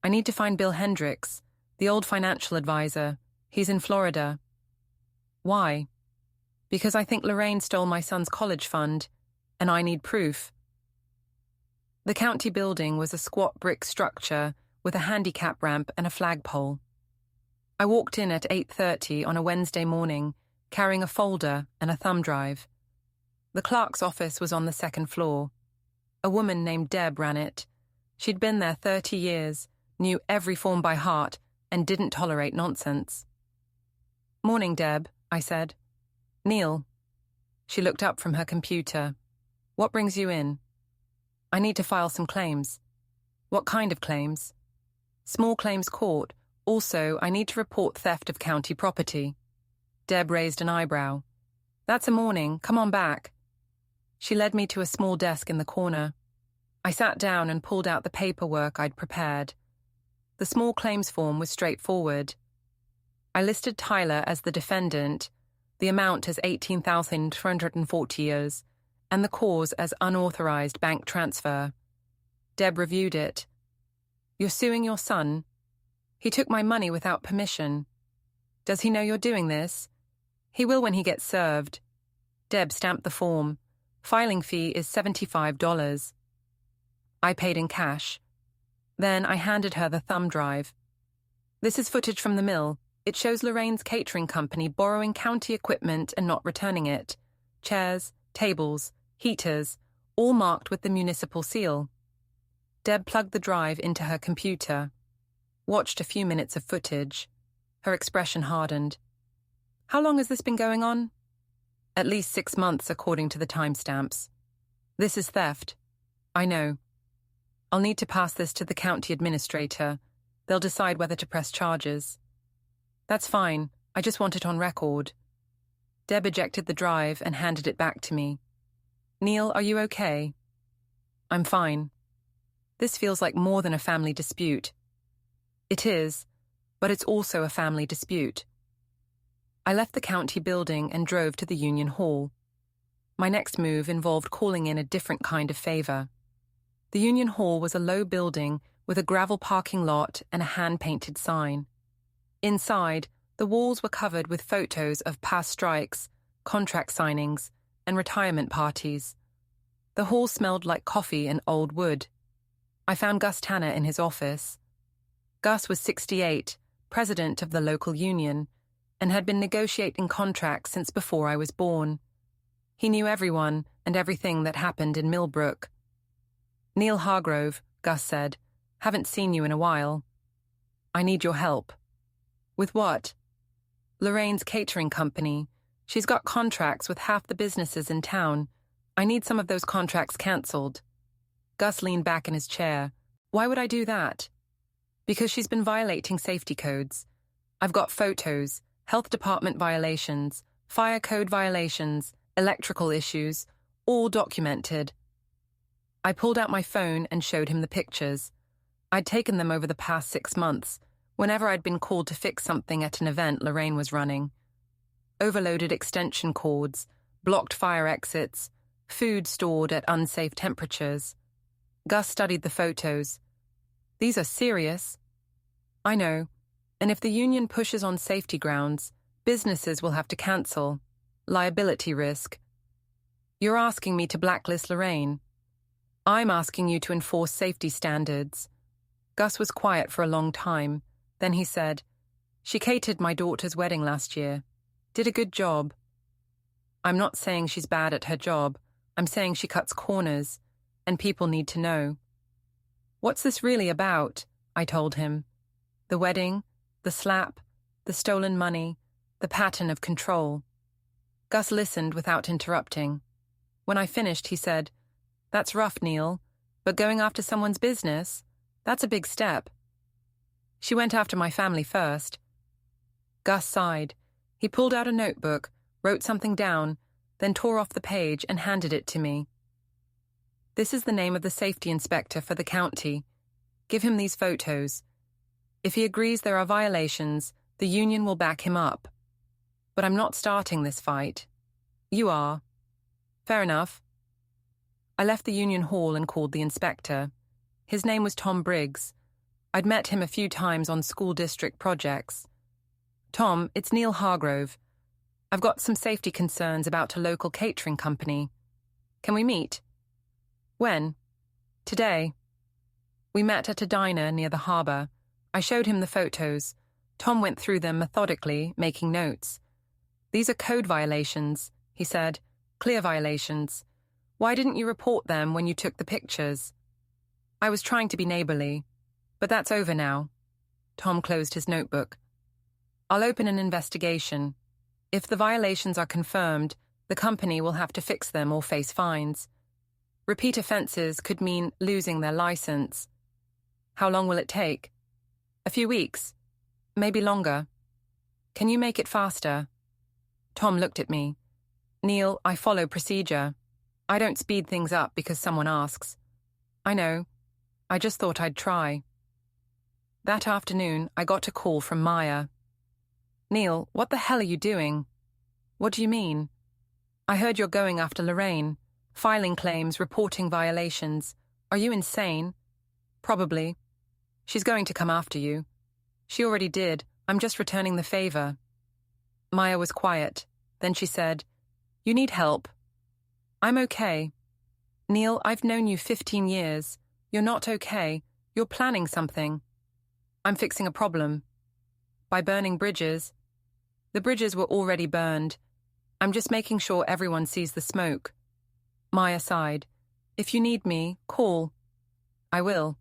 "I need to find Bill Hendricks, the old financial advisor. He's in Florida." "Why?" "Because I think Lorraine stole my son's college fund, and I need proof." The county building was a squat brick structure with a handicap ramp and a flagpole. I walked in at 8:30 on a Wednesday morning, carrying a folder and a thumb drive. The clerk's office was on the second floor. A woman named Deb ran it. She'd been there 30 years, knew every form by heart, and didn't tolerate nonsense. "Morning, Deb," I said. "Neal." She looked up from her computer. "What brings you in?" "I need to file some claims." "What kind of claims?" "Small claims court. Also, I need to report theft of county property." Deb raised an eyebrow. "That's a morning. Come on back." She led me to a small desk in the corner. I sat down and pulled out the paperwork I'd prepared. The small claims form was straightforward. I listed Tyler as the defendant, the amount as $18,240, and the cause as unauthorized bank transfer. Deb reviewed it. "You're suing your son. He took my money without permission. Does he know you're doing this?" "He will when he gets served." Deb stamped the form. "Filing fee is $75. I paid in cash. Then I handed her the thumb drive. "This is footage from the mill. It shows Lorraine's catering company borrowing county equipment and not returning it. Chairs, tables, heaters, all marked with the municipal seal." Deb plugged the drive into her computer. Watched a few minutes of footage. Her expression hardened. "How long has this been going on?" "At least 6 months, according to the timestamps." "This is theft." "I know. I'll need to pass this to the county administrator. They'll decide whether to press charges." "That's fine. I just want it on record." Deb ejected the drive and handed it back to me. "Neal, are you okay?" "I'm fine. This feels like more than a family dispute." "It is, but it's also a family dispute." I left the county building and drove to the Union Hall. My next move involved calling in a different kind of favor. The Union Hall was a low building with a gravel parking lot and a hand-painted sign. Inside, the walls were covered with photos of past strikes, contract signings, and retirement parties. The hall smelled like coffee and old wood. I found Gus Tanner in his office. Gus was 68, president of the local union, and had been negotiating contracts since before I was born. He knew everyone and everything that happened in Millbrook. "Neal Hargrove," Gus said, "haven't seen you in a while. I need your help." "With what?" "Lorraine's catering company. She's got contracts with half the businesses in town. I need some of those contracts cancelled." Gus leaned back in his chair. "Why would I do that?" "Because she's been violating safety codes. I've got photos, health department violations, fire code violations, electrical issues, all documented." I pulled out my phone and showed him the pictures. I'd taken them over the past 6 months, whenever I'd been called to fix something at an event Lorraine was running. Overloaded extension cords, blocked fire exits, food stored at unsafe temperatures. Gus studied the photos. "These are serious." "I know, and if the union pushes on safety grounds, businesses will have to cancel. Liability risk." "You're asking me to blacklist Lorraine." "I'm asking you to enforce safety standards." Gus was quiet for a long time. Then he said, "She catered my daughter's wedding last year. Did a good job." "I'm not saying she's bad at her job. I'm saying she cuts corners, and people need to know." "What's this really about?" I told him. The wedding, the slap, the stolen money, the pattern of control. Gus listened without interrupting. When I finished, he said, "That's rough, Neal, but going after someone's business, that's a big step." "She went after my family first." Gus sighed. He pulled out a notebook, wrote something down, then tore off the page and handed it to me. "This is the name of the safety inspector for the county. Give him these photos. If he agrees there are violations, the union will back him up. But I'm not starting this fight. You are." "Fair enough." I left the union hall and called the inspector. His name was Tom Briggs. I'd met him a few times on school district projects. "Tom, it's Neal Hargrove. I've got some safety concerns about a local catering company. Can we meet?" "When?" "Today." We met at a diner near the harbour. I showed him the photos. Tom went through them methodically, making notes. "These are code violations," he said. "Clear violations. Why didn't you report them when you took the pictures?" I was trying to be neighbourly. "But that's over now." Tom closed his notebook. "I'll open an investigation. If the violations are confirmed, the company will have to fix them or face fines. Repeat offences could mean losing their licence." "How long will it take?" "A few weeks. Maybe longer." "Can you make it faster?" Tom looked at me. "Neal, I follow procedure. I don't speed things up because someone asks." "I know. I just thought I'd try." That afternoon, I got a call from Maya. "Neal, what the hell are you doing?" "What do you mean?" "I heard you're going after Lorraine. Filing claims, reporting violations. Are you insane?" "Probably. She's going to come after you." "She already did. I'm just returning the favour." Maya was quiet. Then she said, "You need help." "I'm okay." "Neal, I've known you 15 years. You're not okay. You're planning something." "I'm fixing a problem." "By burning bridges?" "The bridges were already burned. I'm just making sure everyone sees the smoke." Maya sighed. "If you need me, call." "I will."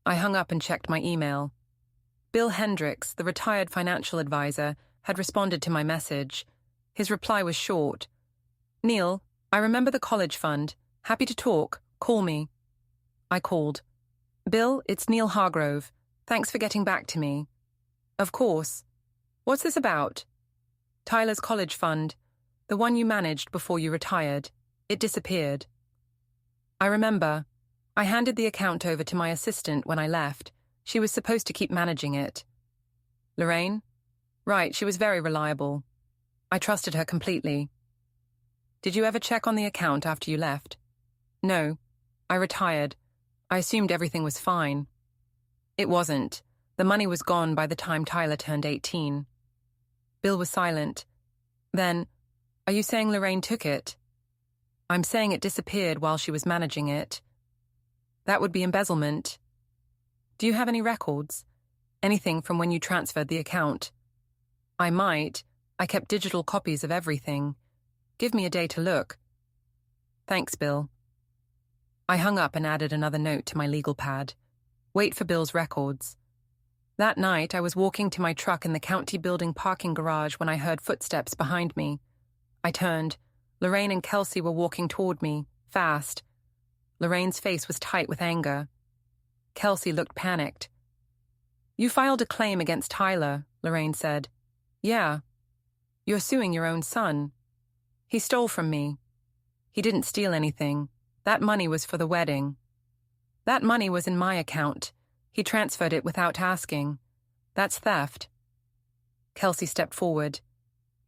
I hung up and checked my email. Bill Hendricks, the retired financial advisor, had responded to my message. His reply was short. "Neal, I remember the college fund. Happy to talk. Call me." I called. "Bill, it's Neal Hargrove. Thanks for getting back to me." "Of course. What's this about?" "Tyler's college fund. The one you managed before you retired. It disappeared." "I remember. I handed the account over to my assistant when I left. She was supposed to keep managing it." "Lorraine?" "Right, she was very reliable. I trusted her completely." "Did you ever check on the account after you left?" "No. I retired. I assumed everything was fine." "It wasn't. The money was gone by the time Tyler turned 18. Bill was silent. Then, "Are you saying Lorraine took it?" "I'm saying it disappeared while she was managing it." That would be embezzlement. Do you have any records? Anything from when you transferred the account? I might. I kept digital copies of everything. Give me a day to look. Thanks, Bill. I hung up and added another note to my legal pad. Wait for Bill's records. That night, I was walking to my truck in the county building parking garage when I heard footsteps behind me. I turned. Lorraine and Kelsey were walking toward me, fast. Lorraine's face was tight with anger. Kelsey looked panicked. You filed a claim against Tyler, Lorraine said. Yeah. You're suing your own son. He stole from me. He didn't steal anything. That money was for the wedding. That money was in my account. He transferred it without asking. That's theft. Kelsey stepped forward.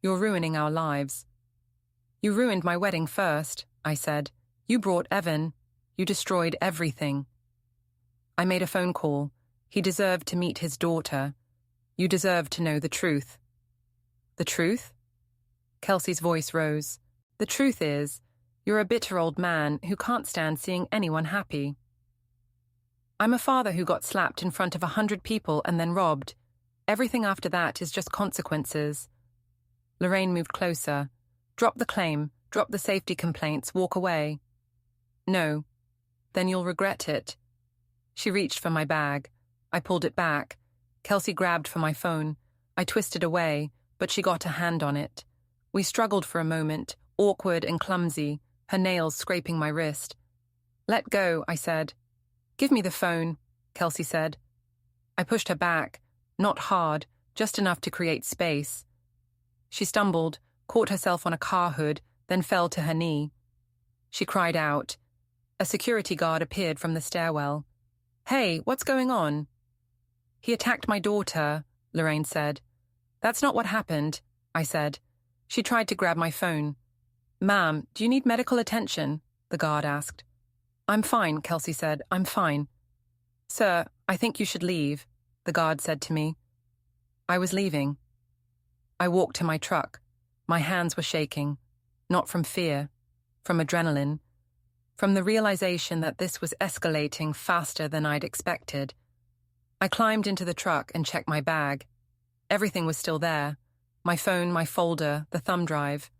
You're ruining our lives. You ruined my wedding first, I said. You brought Evan. You destroyed everything. I made a phone call. He deserved to meet his daughter. You deserve to know the truth. The truth? Kelsey's voice rose. The truth is, you're a bitter old man who can't stand seeing anyone happy. I'm a father who got slapped in front of 100 people and then robbed. Everything after that is just consequences. Lorraine moved closer. Drop the claim, drop the safety complaints, walk away. No. Then you'll regret it. She reached for my bag. I pulled it back. Kelsey grabbed for my phone. I twisted away, but she got a hand on it. We struggled for a moment, awkward and clumsy, her nails scraping my wrist. Let go, I said. Give me the phone, Kelsey said. I pushed her back, not hard, just enough to create space. She stumbled, caught herself on a car hood, then fell to her knee. She cried out. A security guard appeared from the stairwell. Hey, what's going on? He attacked my daughter, Lorraine said. That's not what happened, I said. She tried to grab my phone. Ma'am, do you need medical attention? The guard asked. I'm fine, Kelsey said. I'm fine. Sir, I think you should leave, the guard said to me. I was leaving. I walked to my truck. My hands were shaking, not from fear, from adrenaline, from the realization that this was escalating faster than I'd expected. I climbed into the truck and checked my bag. Everything was still there. My phone, my folder, the thumb drive.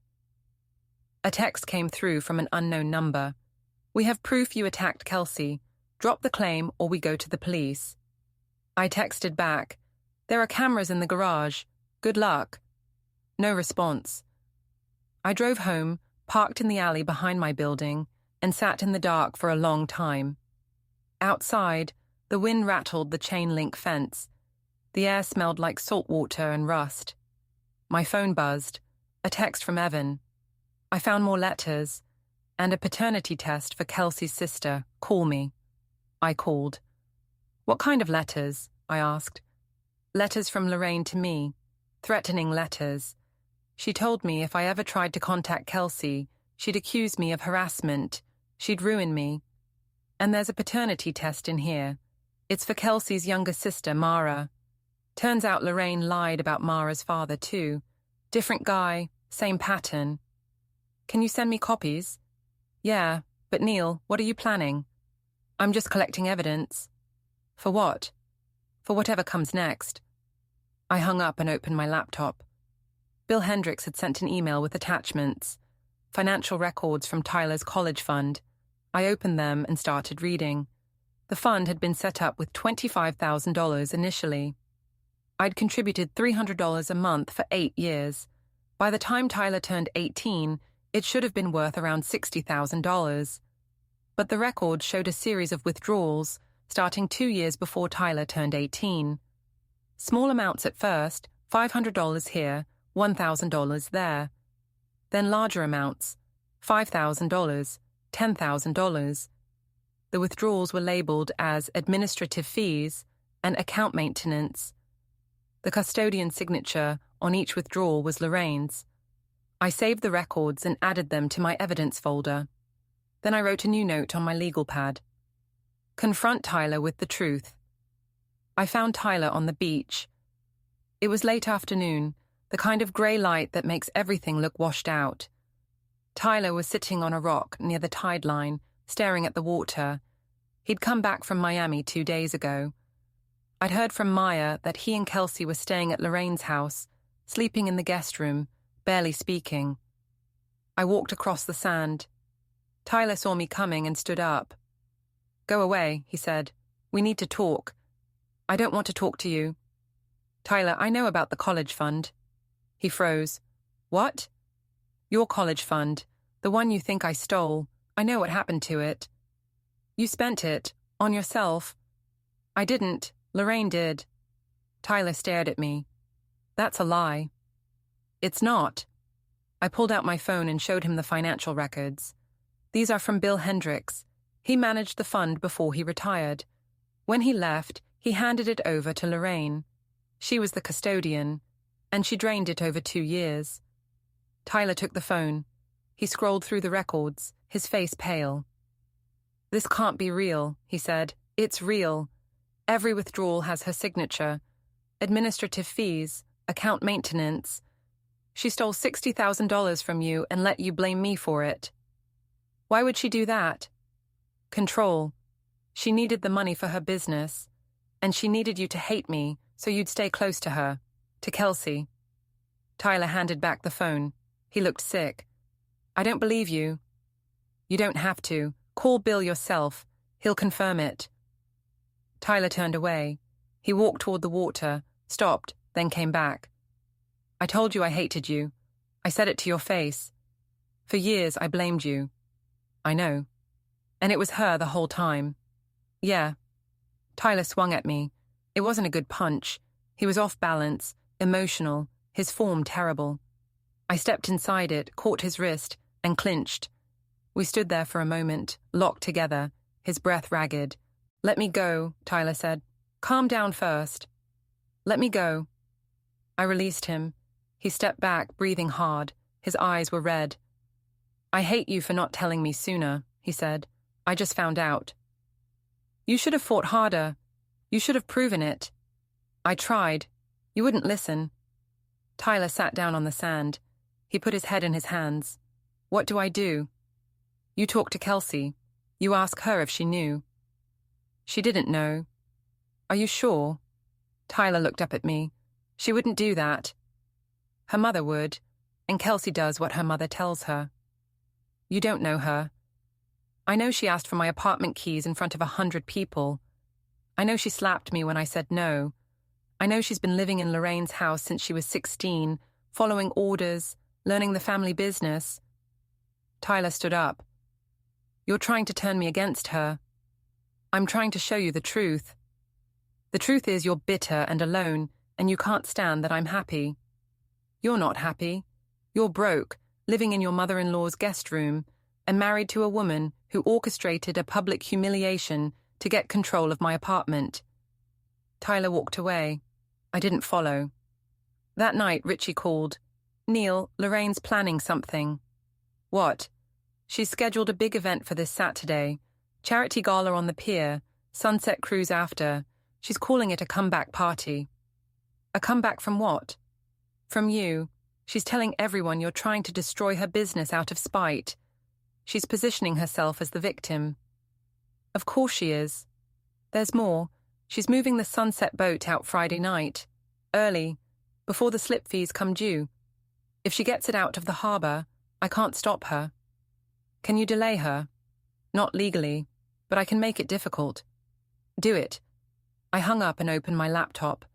A text came through from an unknown number. We have proof you attacked Kelsey. Drop the claim or we go to the police. I texted back. There are cameras in the garage. Good luck. No response. I drove home, parked in the alley behind my building, and sat in the dark for a long time. Outside, the wind rattled the chain-link fence. The air smelled like salt water and rust. My phone buzzed. A text from Evan. I found more letters and a paternity test for Kelsey's sister. Call me. I called. What kind of letters? I asked. Letters from Lorraine to me. Threatening letters. She told me if I ever tried to contact Kelsey, she'd accuse me of harassment. She'd ruin me. And there's a paternity test in here. It's for Kelsey's younger sister, Mara. Turns out Lorraine lied about Mara's father, too. Different guy, same pattern. Can you send me copies? Yeah, but Neal, what are you planning? I'm just collecting evidence. For what? For whatever comes next. I hung up and opened my laptop. Bill Hendricks had sent an email with attachments. Financial records from Tyler's college fund. I opened them and started reading. The fund had been set up with $25,000 initially. I'd contributed $300 a month for 8 years. By the time Tyler turned 18, it should have been worth around $60,000. But the record showed a series of withdrawals, starting 2 years before Tyler turned 18. Small amounts at first, $500 here, $1,000 there. Then larger amounts, $5,000, $10,000. The withdrawals were labeled as administrative fees and account maintenance. The custodian's signature on each withdrawal was Lorraine's. I saved the records and added them to my evidence folder. Then I wrote a new note on my legal pad. Confront Tyler with the truth. I found Tyler on the beach. It was late afternoon, the kind of grey light that makes everything look washed out. Tyler was sitting on a rock near the tide line, staring at the water. He'd come back from Miami 2 days ago. I'd heard from Maya that he and Kelsey were staying at Lorraine's house, sleeping in the guest room, barely speaking. I walked across the sand. Tyler saw me coming and stood up. "Go away," he said. "We need to talk." "I don't want to talk to you." "Tyler, I know about the college fund." He froze. "What?" "Your college fund, the one you think I stole. I know what happened to it." "You spent it, on yourself." "I didn't. Lorraine did." Tyler stared at me. "That's a lie." "It's not." I pulled out my phone and showed him the financial records. "These are from Bill Hendricks. He managed the fund before he retired. When he left, he handed it over to Lorraine. She was the custodian, and she drained it over 2 years. Tyler took the phone. He scrolled through the records, his face pale. "This can't be real," he said. "It's real. Every withdrawal has her signature. Administrative fees, account maintenance. She stole $60,000 from you and let you blame me for it." "Why would she do that?" "Control. She needed the money for her business, and she needed you to hate me so you'd stay close to her, to Kelsey." Tyler handed back the phone. He looked sick. "I don't believe you." "You don't have to. Call Bill yourself. He'll confirm it." Tyler turned away. He walked toward the water, stopped, then came back. "I told you I hated you. I said it to your face. For years I blamed you." "I know. And it was her the whole time." "Yeah." Tyler swung at me. It wasn't a good punch. He was off balance, emotional, his form terrible. I stepped inside it, caught his wrist, and clinched. We stood there for a moment, locked together, his breath ragged. "Let me go," Tyler said. "Calm down first." "Let me go." I released him. He stepped back, breathing hard. His eyes were red. "I hate you for not telling me sooner," he said. "I just found out." "You should have fought harder. You should have proven it." "I tried. You wouldn't listen." Tyler sat down on the sand. He put his head in his hands. "What do I do?" "You talk to Kelsey. You ask her if she knew." "She didn't know." "Are you sure?" Tyler looked up at me. "She wouldn't do that." "Her mother would, and Kelsey does what her mother tells her." "You don't know her." "I know she asked for my apartment keys in front of 100 people. I know she slapped me when I said no. I know she's been living in Lorraine's house since she was 16, following orders, learning the family business." Tyler stood up. "You're trying to turn me against her." "I'm trying to show you the truth. The truth is you're bitter and alone, and you can't stand that I'm happy. You're not happy. You're broke, living in your mother-in-law's guest room, and married to a woman who orchestrated a public humiliation to get control of my apartment." Tyler walked away. I didn't follow. That night, Richie called. "Neal, Lorraine's planning something." "What?" "She's scheduled a big event for this Saturday. Charity gala on the pier, sunset cruise after. She's calling it a comeback party." "A comeback from what?" "From you. She's telling everyone you're trying to destroy her business out of spite. She's positioning herself as the victim." "Of course she is. There's more. She's moving the sunset boat out Friday night. Early, before the slip fees come due. If she gets it out of the harbor, I can't stop her." "Can you delay her?" "Not legally, but I can make it difficult." "Do it." I hung up and opened my laptop.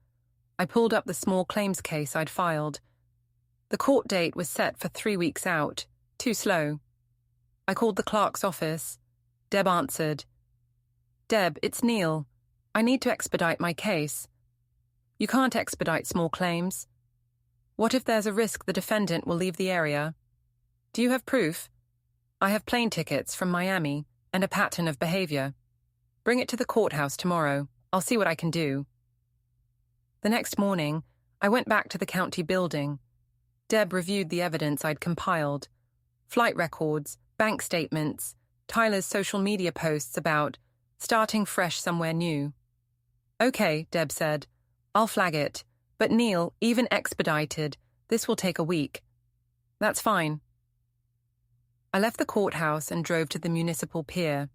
I pulled up the small claims case I'd filed. The court date was set for 3 weeks out. Too slow. I called the clerk's office. Deb answered. "Deb, it's Neal. I need to expedite my case." "You can't expedite small claims." "What if there's a risk the defendant will leave the area?" "Do you have proof?" "I have plane tickets from Miami and a pattern of behavior. Bring it to the courthouse tomorrow. I'll see what I can do." The next morning, I went back to the county building. Deb reviewed the evidence I'd compiled. Flight records, bank statements, Tyler's social media posts about starting fresh somewhere new. "Okay," Deb said. "I'll flag it. But Neal, even expedited, this will take a week." "That's fine." I left the courthouse and drove to the municipal pier.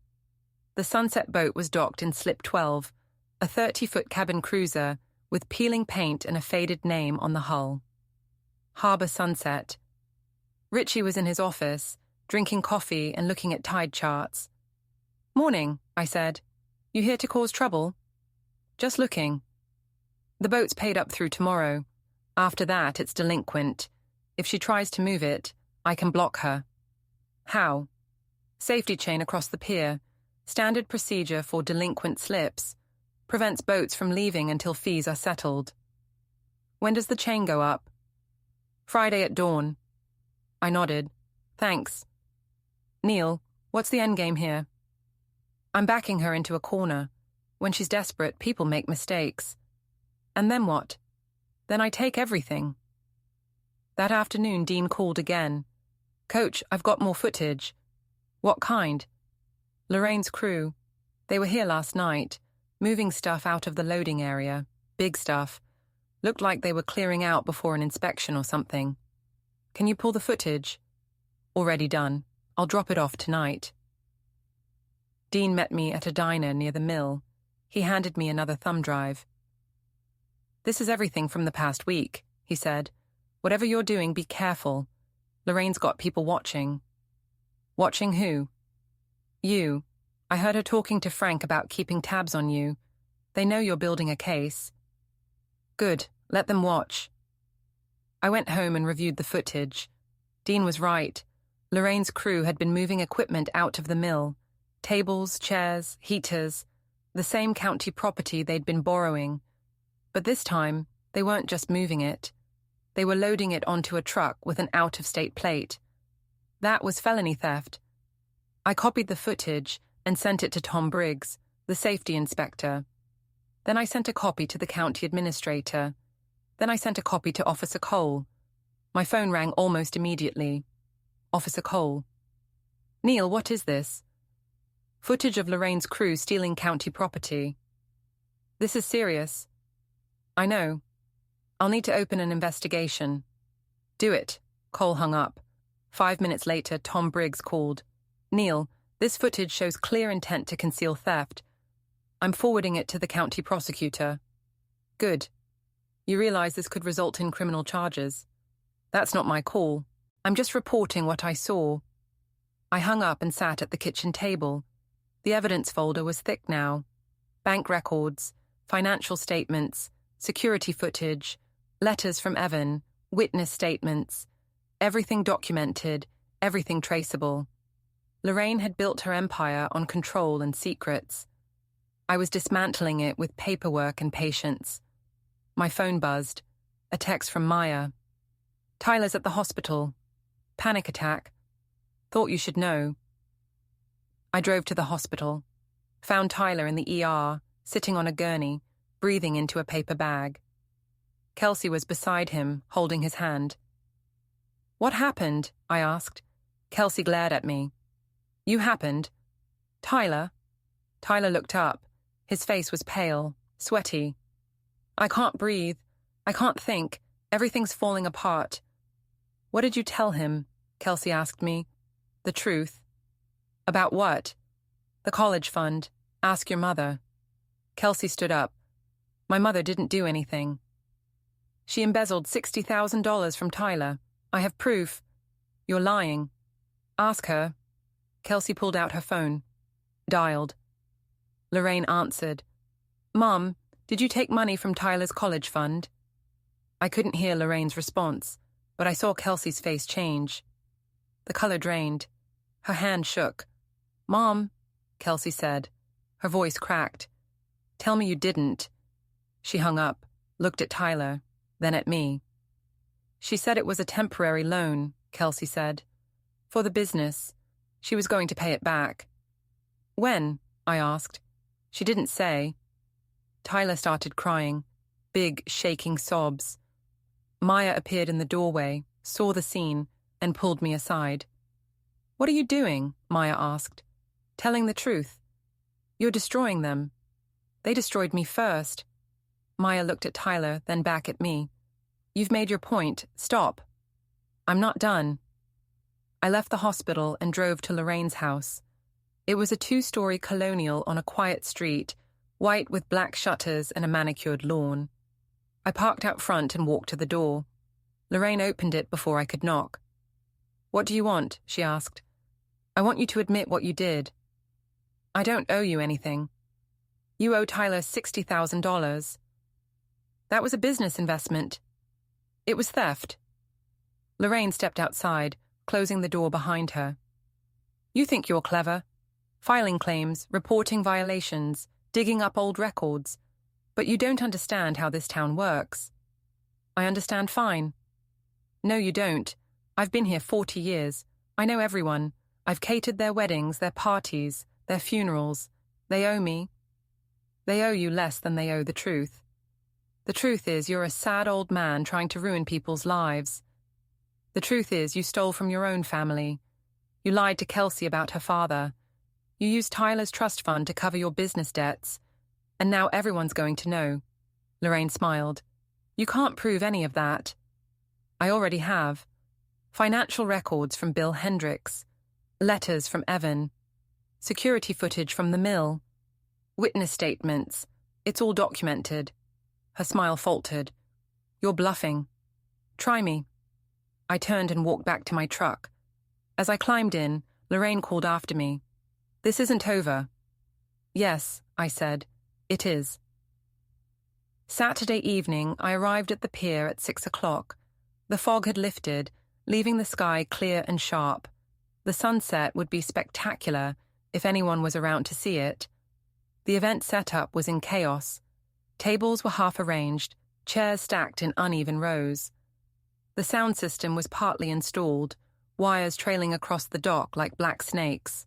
The Sunset boat was docked in Slip 12, a 30-foot cabin cruiser with peeling paint and a faded name on the hull. Harbor Sunset. Richie was in his office, drinking coffee and looking at tide charts. "Morning," I said. "You here to cause trouble?" "Just looking." "The boat's paid up through tomorrow. After that, it's delinquent. If she tries to move it, I can block her." "How?" "Safety chain across the pier. Standard procedure for delinquent slips. Prevents boats from leaving until fees are settled." "When does the chain go up?" "Friday at dawn." I nodded. "Thanks." "Neal, what's the endgame here?" "I'm backing her into a corner. When she's desperate, people make mistakes." "And then what?" "Then I take everything." That afternoon, Dean called again. "Coach, I've got more footage." "What kind?" "Lorraine's crew. They were here last night, moving stuff out of the loading area. Big stuff. Looked like they were clearing out before an inspection or something." "Can you pull the footage?" "Already done. I'll drop it off tonight." Dean met me at a diner near the mill. He handed me another thumb drive. "This is everything from the past week," he said. "Whatever you're doing, be careful. Lorraine's got people watching." "Watching who?" "You. I heard her talking to Frank about keeping tabs on you. They know you're building a case." "Good. Let them watch." I went home and reviewed the footage. Dean was right. Lorraine's crew had been moving equipment out of the mill. Tables, chairs, heaters, the same county property they'd been borrowing. But this time, they weren't just moving it. They were loading it onto a truck with an out-of-state plate. That was felony theft. I copied the footage and sent it to Tom Briggs, the safety inspector. Then I sent a copy to the county administrator. Then I sent a copy to Officer Cole. My phone rang almost immediately. Officer Cole. "Neal, what is this?" "Footage of Lorraine's crew stealing county property." "This is serious." "I know. I'll need to open an investigation." "Do it." Cole hung up. 5 minutes later, Tom Briggs called. "Neal, this footage shows clear intent to conceal theft. I'm forwarding it to the county prosecutor." "Good. You realize this could result in criminal charges?" "That's not my call. I'm just reporting what I saw." I hung up and sat at the kitchen table. The evidence folder was thick now. Bank records, financial statements, security footage, letters from Evan, witness statements. Everything documented, everything traceable. Lorraine had built her empire on control and secrets. I was dismantling it with paperwork and patience. My phone buzzed. A text from Maya. "Tyler's at the hospital. Panic attack. Thought you should know." I drove to the hospital. Found Tyler in the ER, sitting on a gurney, breathing into a paper bag. Kelsey was beside him, holding his hand. "What happened?" I asked. Kelsey glared at me. "You happened?" "Tyler?" Tyler looked up. His face was pale, sweaty. "I can't breathe. I can't think. Everything's falling apart." "What did you tell him?" Kelsey asked me. "The truth." "About what?" "The college fund. Ask your mother." Kelsey stood up. "My mother didn't do anything." "She embezzled $60,000 from Tyler. I have proof." "You're lying." "Ask her." Kelsey pulled out her phone. Dialed. Lorraine answered. "Mom, did you take money from Tyler's college fund?" I couldn't hear Lorraine's response, but I saw Kelsey's face change. The color drained. Her hand shook. "Mom," Kelsey said. Her voice cracked. "Tell me you didn't." She hung up, looked at Tyler, then at me. "She said it was a temporary loan," Kelsey said. "For the business. She was going to pay it back." "When?" I asked. She didn't say. Tyler started crying, big, shaking sobs. Maya appeared in the doorway, saw the scene, and pulled me aside. "What are you doing?" Maya asked. "Telling the truth. You're destroying them." "They destroyed me first." Maya looked at Tyler, then back at me. "You've made your point. Stop." "I'm not done." I left the hospital and drove to Lorraine's house. It was a two-story colonial on a quiet street, white with black shutters and a manicured lawn. I parked out front and walked to the door. Lorraine opened it before I could knock. "What do you want?" she asked. "I want you to admit what you did." "I don't owe you anything." "You owe Tyler $60,000. "That was a business investment." "It was theft." Lorraine stepped outside, closing the door behind her. "You think you're clever. Filing claims, reporting violations, digging up old records. But you don't understand how this town works." "I understand fine." "No, you don't. I've been here 40 years. I know everyone. I've catered their weddings, their parties, their funerals. They owe me. They owe you less than they owe the truth. The truth is you're a sad old man trying to ruin people's lives. The truth is you stole from your own family. You lied to Kelsey about her father. You used Tyler's trust fund to cover your business debts. And now everyone's going to know." Lorraine smiled. "You can't prove any of that." "I already have. Financial records from Bill Hendricks. Letters from Evan. Security footage from the mill. Witness statements. It's all documented." Her smile faltered. "You're bluffing. Try me." I turned and walked back to my truck. As I climbed in, Lorraine called after me. "This isn't over." "Yes," I said, "it is." Saturday evening, I arrived at the pier at 6 o'clock. The fog had lifted, leaving the sky clear and sharp. The sunset would be spectacular if anyone was around to see it. The event setup was in chaos. Tables were half arranged, chairs stacked in uneven rows. The sound system was partly installed, wires trailing across the dock like black snakes.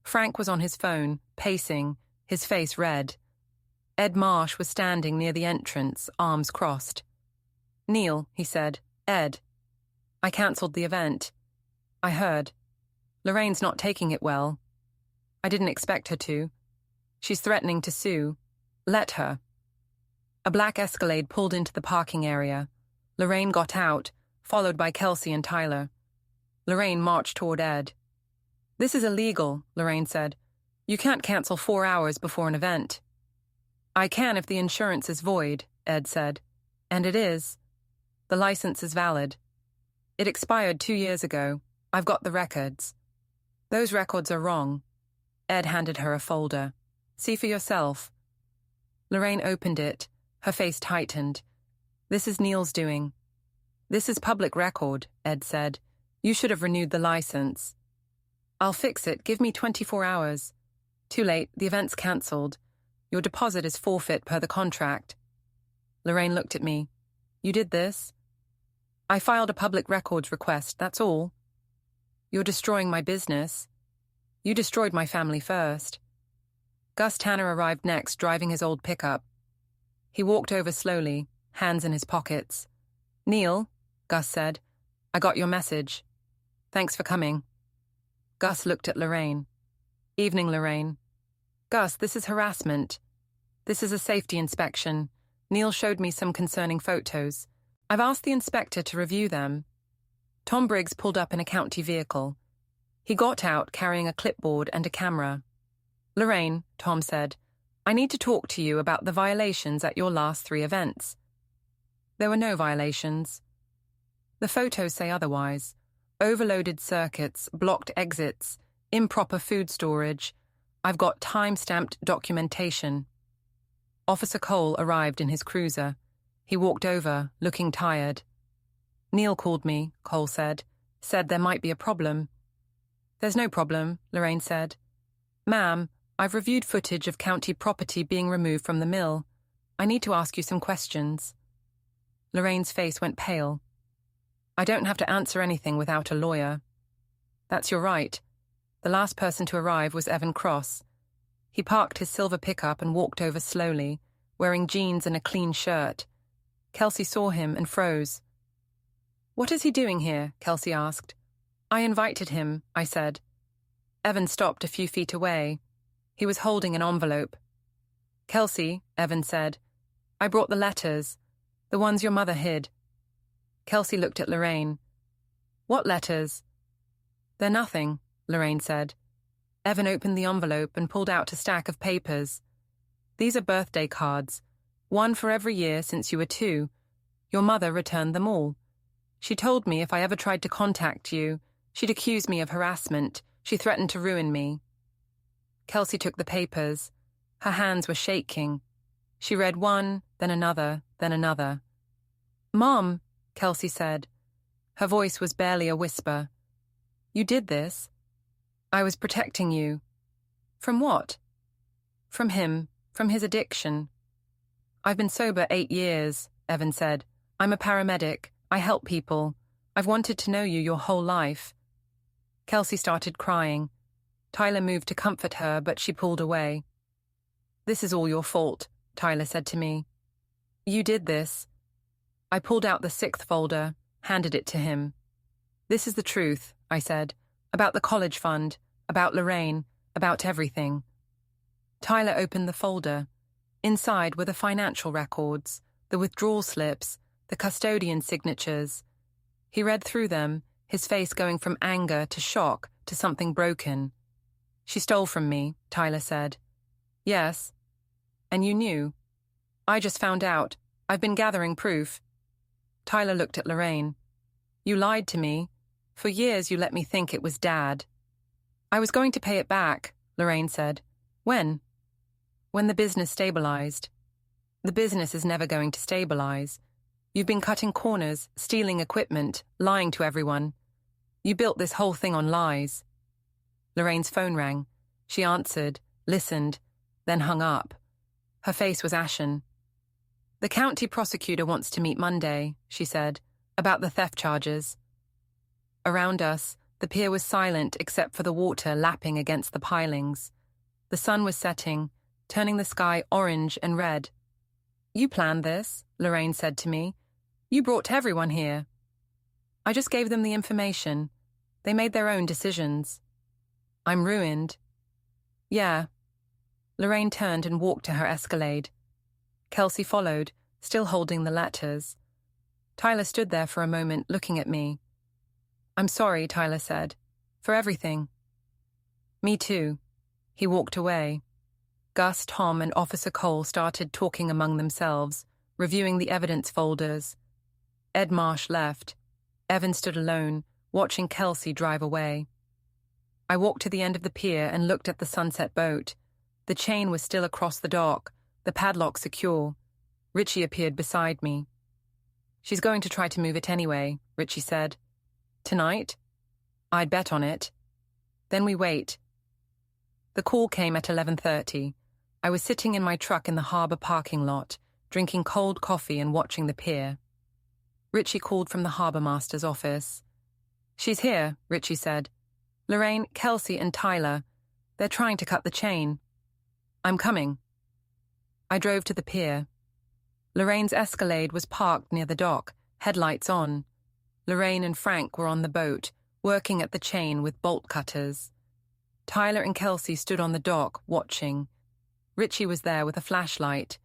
Frank was on his phone, pacing, his face red. Ed Marsh was standing near the entrance, arms crossed. "Neal," he said. "Ed." I cancelled the event. I heard. "Lorraine's not taking it well." I didn't expect her to. "She's threatening to sue." "Let her." A black Escalade pulled into the parking area. Lorraine got out, followed by Kelsey and Tyler. Lorraine marched toward Ed. "This is illegal," Lorraine said. "You can't cancel 4 hours before an event." "I can if the insurance is void," Ed said. "And it is. The license is valid. It expired 2 years ago. I've got the records." "Those records are wrong." Ed handed her a folder. "See for yourself." Lorraine opened it. Her face tightened. "This is Neal's doing." "This is public record," Ed said. "You should have renewed the license." "I'll fix it. Give me 24 hours. "Too late. The event's cancelled. Your deposit is forfeit per the contract." Lorraine looked at me. "You did this?" "I filed a public records request, that's all." "You're destroying my business." "You destroyed my family first." Gus Tanner arrived next, driving his old pickup. He walked over slowly, hands in his pockets. "Neal," Gus said, "I got your message. Thanks for coming." Gus looked at Lorraine. "Evening, Lorraine." "Gus, this is harassment." "This is a safety inspection. Neal showed me some concerning photos. I've asked the inspector to review them." Tom Briggs pulled up in a county vehicle. He got out carrying a clipboard and a camera. "Lorraine," Tom said, "I need to talk to you about the violations at your last 3 events." There were no violations. The photos say otherwise. Overloaded circuits, blocked exits, improper food storage. I've got time-stamped documentation. Officer Cole arrived in his cruiser. He walked over, looking tired. "Neal called me," Cole said. "Said there might be a problem." "There's no problem," Lorraine said. "Ma'am, I've reviewed footage of county property being removed from the mill. I need to ask you some questions." Lorraine's face went pale. "I don't have to answer anything without a lawyer." "That's your right." The last person to arrive was Evan Cross. He parked his silver pickup and walked over slowly, wearing jeans and a clean shirt. Kelsey saw him and froze. "What is he doing here?" Kelsey asked. "I invited him," I said. Evan stopped a few feet away. He was holding an envelope. "Kelsey," Evan said, "I brought the letters, the ones your mother hid." Kelsey looked at Lorraine. "What letters?" "They're nothing," Lorraine said. Evan opened the envelope and pulled out a stack of papers. These are birthday cards, one for every year since you were 2. Your mother returned them all. She told me if I ever tried to contact you, she'd accuse me of harassment. She threatened to ruin me. Kelsey took the papers. Her hands were shaking. She read one, then another, then another. "Mom," Kelsey said. Her voice was barely a whisper. "You did this. I was protecting you." "From what?" "From him, from his addiction." "I've been sober 8 years," Evan said. "I'm a paramedic. I help people. I've wanted to know you your whole life." Kelsey started crying. Tyler moved to comfort her, but she pulled away. "This is all your fault," Tyler said to me. "You did this." I pulled out the 6th folder, handed it to him. "This is the truth," I said, "about the college fund, about Lorraine, about everything." Tyler opened the folder. Inside were the financial records, the withdrawal slips, the custodian signatures. He read through them, his face going from anger to shock to something broken. "She stole from me," Tyler said. "Yes." "And you knew?" "I just found out. I've been gathering proof." Tyler looked at Lorraine. "You lied to me. For years you let me think it was Dad." "I was going to pay it back," Lorraine said. "When?" "When the business stabilized." "The business is never going to stabilize. You've been cutting corners, stealing equipment, lying to everyone. You built this whole thing on lies." Lorraine's phone rang. She answered, listened, then hung up. Her face was ashen. "The county prosecutor wants to meet Monday," she said, "about the theft charges." Around us, the pier was silent except for the water lapping against the pilings. The sun was setting, turning the sky orange and red. "You planned this," Lorraine said to me. "You brought everyone here." "I just gave them the information. They made their own decisions." "I'm ruined." "Yeah." Lorraine turned and walked to her Escalade. Kelsey followed, still holding the letters. Tyler stood there for a moment, looking at me. "I'm sorry," Tyler said. "For everything." "Me too." He walked away. Gus, Tom, and Officer Cole started talking among themselves, reviewing the evidence folders. Ed Marsh left. Evan stood alone, watching Kelsey drive away. I walked to the end of the pier and looked at the sunset boat. The chain was still across the dock, the padlock secure. Richie appeared beside me. "She's going to try to move it anyway," Richie said. "Tonight?" "I'd bet on it." "Then we wait." The call came at 11:30. I was sitting in my truck in the harbor parking lot, drinking cold coffee and watching the pier. Richie called from the harbor master's office. "She's here," Richie said. "Lorraine, Kelsey, and Tyler. They're trying to cut the chain." "I'm coming." I drove to the pier. Lorraine's Escalade was parked near the dock, headlights on. Lorraine and Frank were on the boat, working at the chain with bolt cutters. Tyler and Kelsey stood on the dock, watching. Richie was there with a flashlight.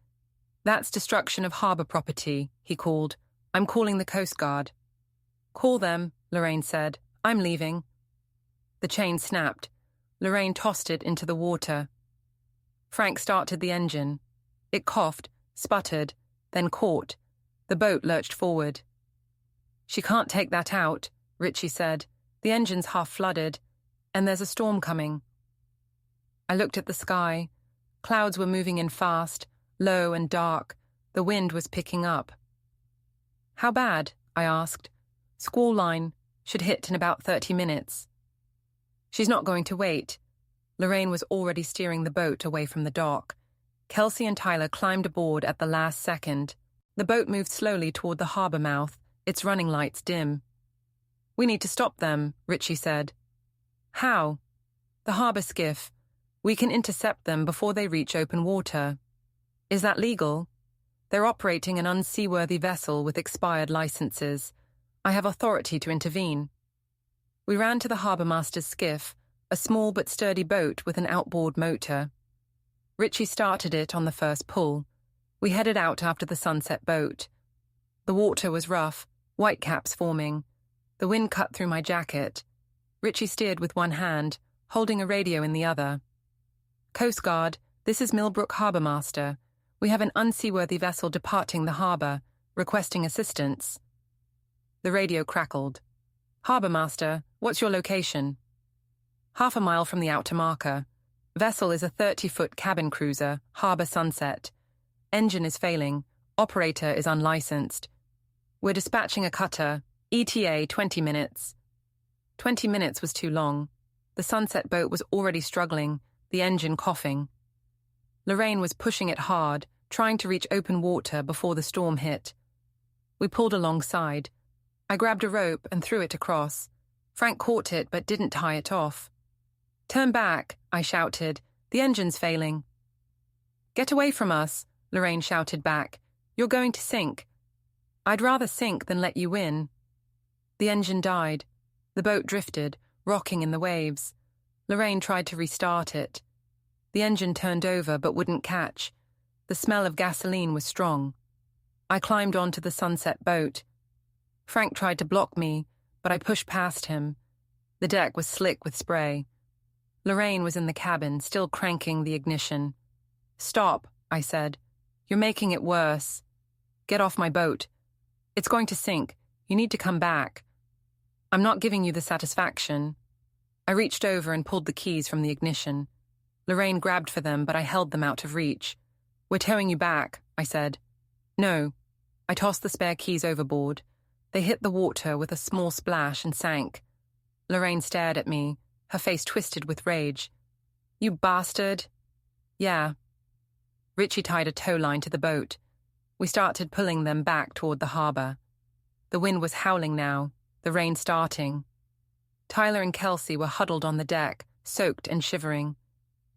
"That's destruction of harbor property," he called. "I'm calling the Coast Guard." "Call them," Lorraine said. "I'm leaving." The chain snapped. Lorraine tossed it into the water. Frank started the engine. It coughed, sputtered, then caught. The boat lurched forward. "She can't take that out," Richie said. "The engine's half flooded, and there's a storm coming." I looked at the sky. Clouds were moving in fast, low and dark. The wind was picking up. "How bad?" I asked. "Squall line. Should hit in about 30 minutes. "She's not going to wait." Lorraine was already steering the boat away from the dock. Kelsey and Tyler climbed aboard at the last second. The boat moved slowly toward the harbor mouth, its running lights dim. "We need to stop them," Richie said. "How?" "The harbor skiff. We can intercept them before they reach open water." "Is that legal?" "They're operating an unseaworthy vessel with expired licenses. I have authority to intervene." We ran to the harbor master's skiff, a small but sturdy boat with an outboard motor. Richie started it on the first pull. We headed out after the sunset boat. The water was rough, whitecaps forming. The wind cut through my jacket. Richie steered with one hand, holding a radio in the other. Coast Guard, this is Millbrook Harbour Master. We have an unseaworthy vessel departing the harbour, requesting assistance. The radio crackled. Harbour Master, what's your location? Half a mile from the outer marker. Vessel is a 30-foot cabin cruiser, Harbour Sunset. Engine is failing. Operator is unlicensed. We're dispatching a cutter. ETA 20 minutes. 20 minutes was too long. The Sunset boat was already struggling, the engine coughing. Lorraine was pushing it hard, trying to reach open water before the storm hit. We pulled alongside. I grabbed a rope and threw it across. Frank caught it but didn't tie it off. Turn back, I shouted. The engine's failing. Get away from us, Lorraine shouted back. You're going to sink. I'd rather sink than let you win. The engine died. The boat drifted, rocking in the waves. Lorraine tried to restart it. The engine turned over but wouldn't catch. The smell of gasoline was strong. I climbed onto the Sunset boat. Frank tried to block me, but I pushed past him. The deck was slick with spray. Lorraine was in the cabin, still cranking the ignition. Stop, I said. You're making it worse. Get off my boat. It's going to sink. You need to come back. I'm not giving you the satisfaction. I reached over and pulled the keys from the ignition. Lorraine grabbed for them, but I held them out of reach. We're towing you back, I said. No. I tossed the spare keys overboard. They hit the water with a small splash and sank. Lorraine stared at me, her face twisted with rage. You bastard. Yeah. Richie tied a tow line to the boat. We started pulling them back toward the harbour. The wind was howling now, the rain starting. Tyler and Kelsey were huddled on the deck, soaked and shivering.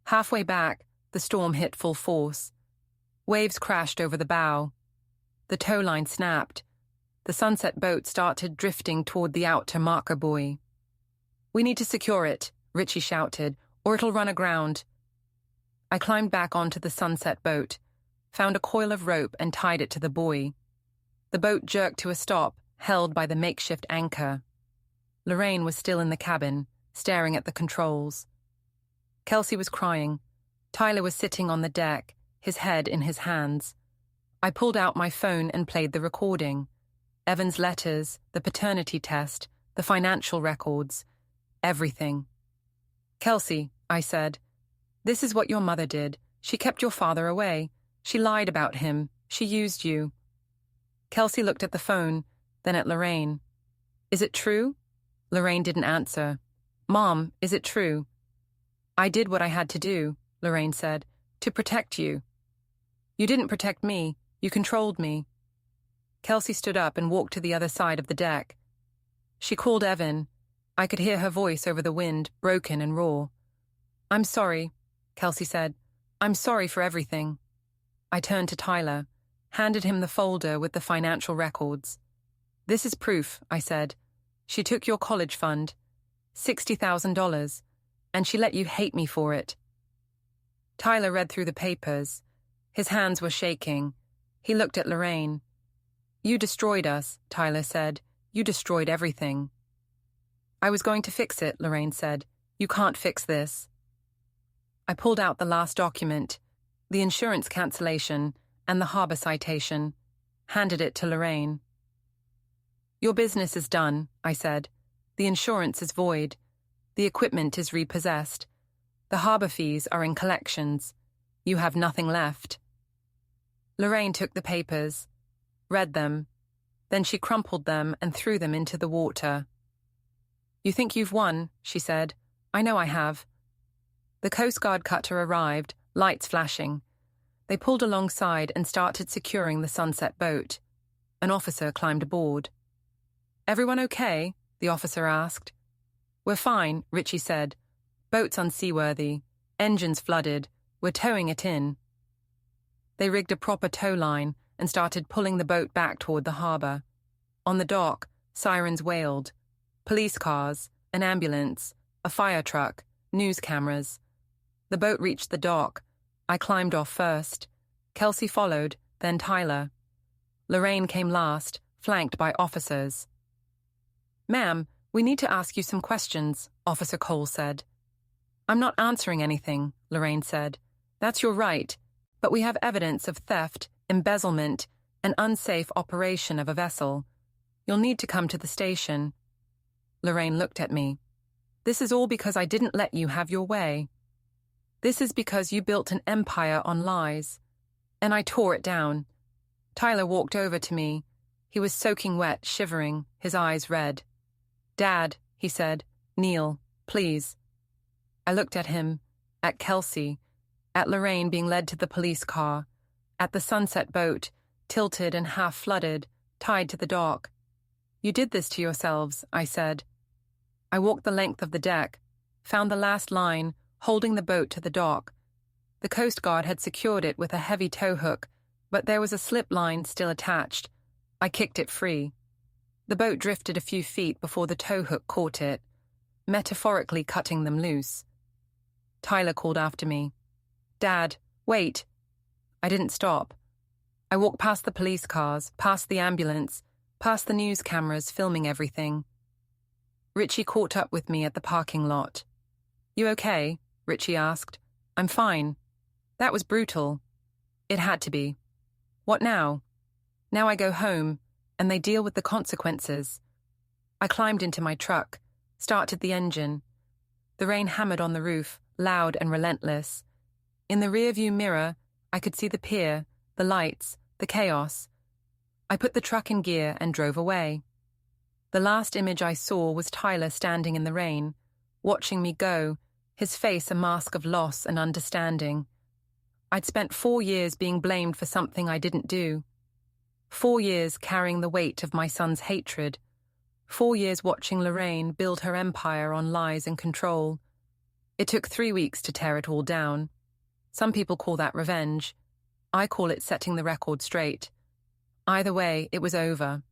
Halfway back, the storm hit full force. Waves crashed over the bow. The tow line snapped. The Sunset boat started drifting toward the outer marker buoy. We need to secure it, Richie shouted, or it'll run aground. I climbed back onto the Sunset boat, found a coil of rope and tied it to the buoy. The boat jerked to a stop, held by the makeshift anchor. Lorraine was still in the cabin, staring at the controls. Kelsey was crying. Tyler was sitting on the deck, his head in his hands. I pulled out my phone and played the recording. Evan's letters, the paternity test, the financial records, everything. Kelsey, I said, this is what your mother did. She kept your father away. She lied about him. She used you. Kelsey looked at the phone, then at Lorraine. Is it true? Lorraine didn't answer. Mom, is it true? I did what I had to do, Lorraine said, to protect you. You didn't protect me. You controlled me. Kelsey stood up and walked to the other side of the deck. She called Evan. I could hear her voice over the wind, broken and raw. I'm sorry, Kelsey said. I'm sorry for everything. I turned to Tyler, handed him the folder with the financial records. This is proof, I said. She took your college fund, $60,000, and she let you hate me for it. Tyler read through the papers. His hands were shaking. He looked at Lorraine. You destroyed us, Tyler said. You destroyed everything. I was going to fix it, Lorraine said. You can't fix this. I pulled out the last document, the insurance cancellation and the harbour citation, handed it to Lorraine. Your business is done, I said. The insurance is void. The equipment is repossessed. The harbour fees are in collections. You have nothing left. Lorraine took the papers, read them. Then she crumpled them and threw them into the water. You think you've won, she said. I know I have. The Coast Guard cutter arrived, lights flashing. They pulled alongside and started securing the Sunset boat. An officer climbed aboard. Everyone okay? The officer asked. We're fine, Richie said. Boat's unseaworthy. Engines flooded. We're towing it in. They rigged a proper tow line and started pulling the boat back toward the harbour. On the dock, sirens wailed. Police cars, an ambulance, a fire truck, news cameras. The boat reached the dock. I climbed off first. Kelsey followed, then Tyler. Lorraine came last, flanked by officers. Ma'am, we need to ask you some questions, Officer Cole said. I'm not answering anything, Lorraine said. That's your right, but we have evidence of theft, embezzlement, and unsafe operation of a vessel. You'll need to come to the station. Lorraine looked at me. This is all because I didn't let you have your way. This is because you built an empire on lies. And I tore it down. Tyler walked over to me. He was soaking wet, shivering, his eyes red. Dad, he said, Neal, please. I looked at him, at Kelsey, at Lorraine being led to the police car, at the sunset boat, tilted and half flooded, tied to the dock. You did this to yourselves, I said. I walked the length of the deck, found the last line, holding the boat to the dock. The Coast Guard had secured it with a heavy tow hook, but there was a slip line still attached. I kicked it free. The boat drifted a few feet before the tow hook caught it, metaphorically cutting them loose. Tyler called after me. Dad, wait. I didn't stop. I walked past the police cars, past the ambulance, past the news cameras filming everything. Richie caught up with me at the parking lot. You okay? Richie asked. I'm fine. That was brutal. It had to be. What now? Now I go home, and they deal with the consequences. I climbed into my truck, started the engine. The rain hammered on the roof, loud and relentless. In the rearview mirror, I could see the pier, the lights, the chaos. I put the truck in gear and drove away. The last image I saw was Tyler standing in the rain, watching me go, his face a mask of loss and understanding. I'd spent 4 years being blamed for something I didn't do. 4 years carrying the weight of my son's hatred. 4 years watching Lorraine build her empire on lies and control. It took 3 weeks to tear it all down. Some people call that revenge. I call it setting the record straight. Either way, it was over.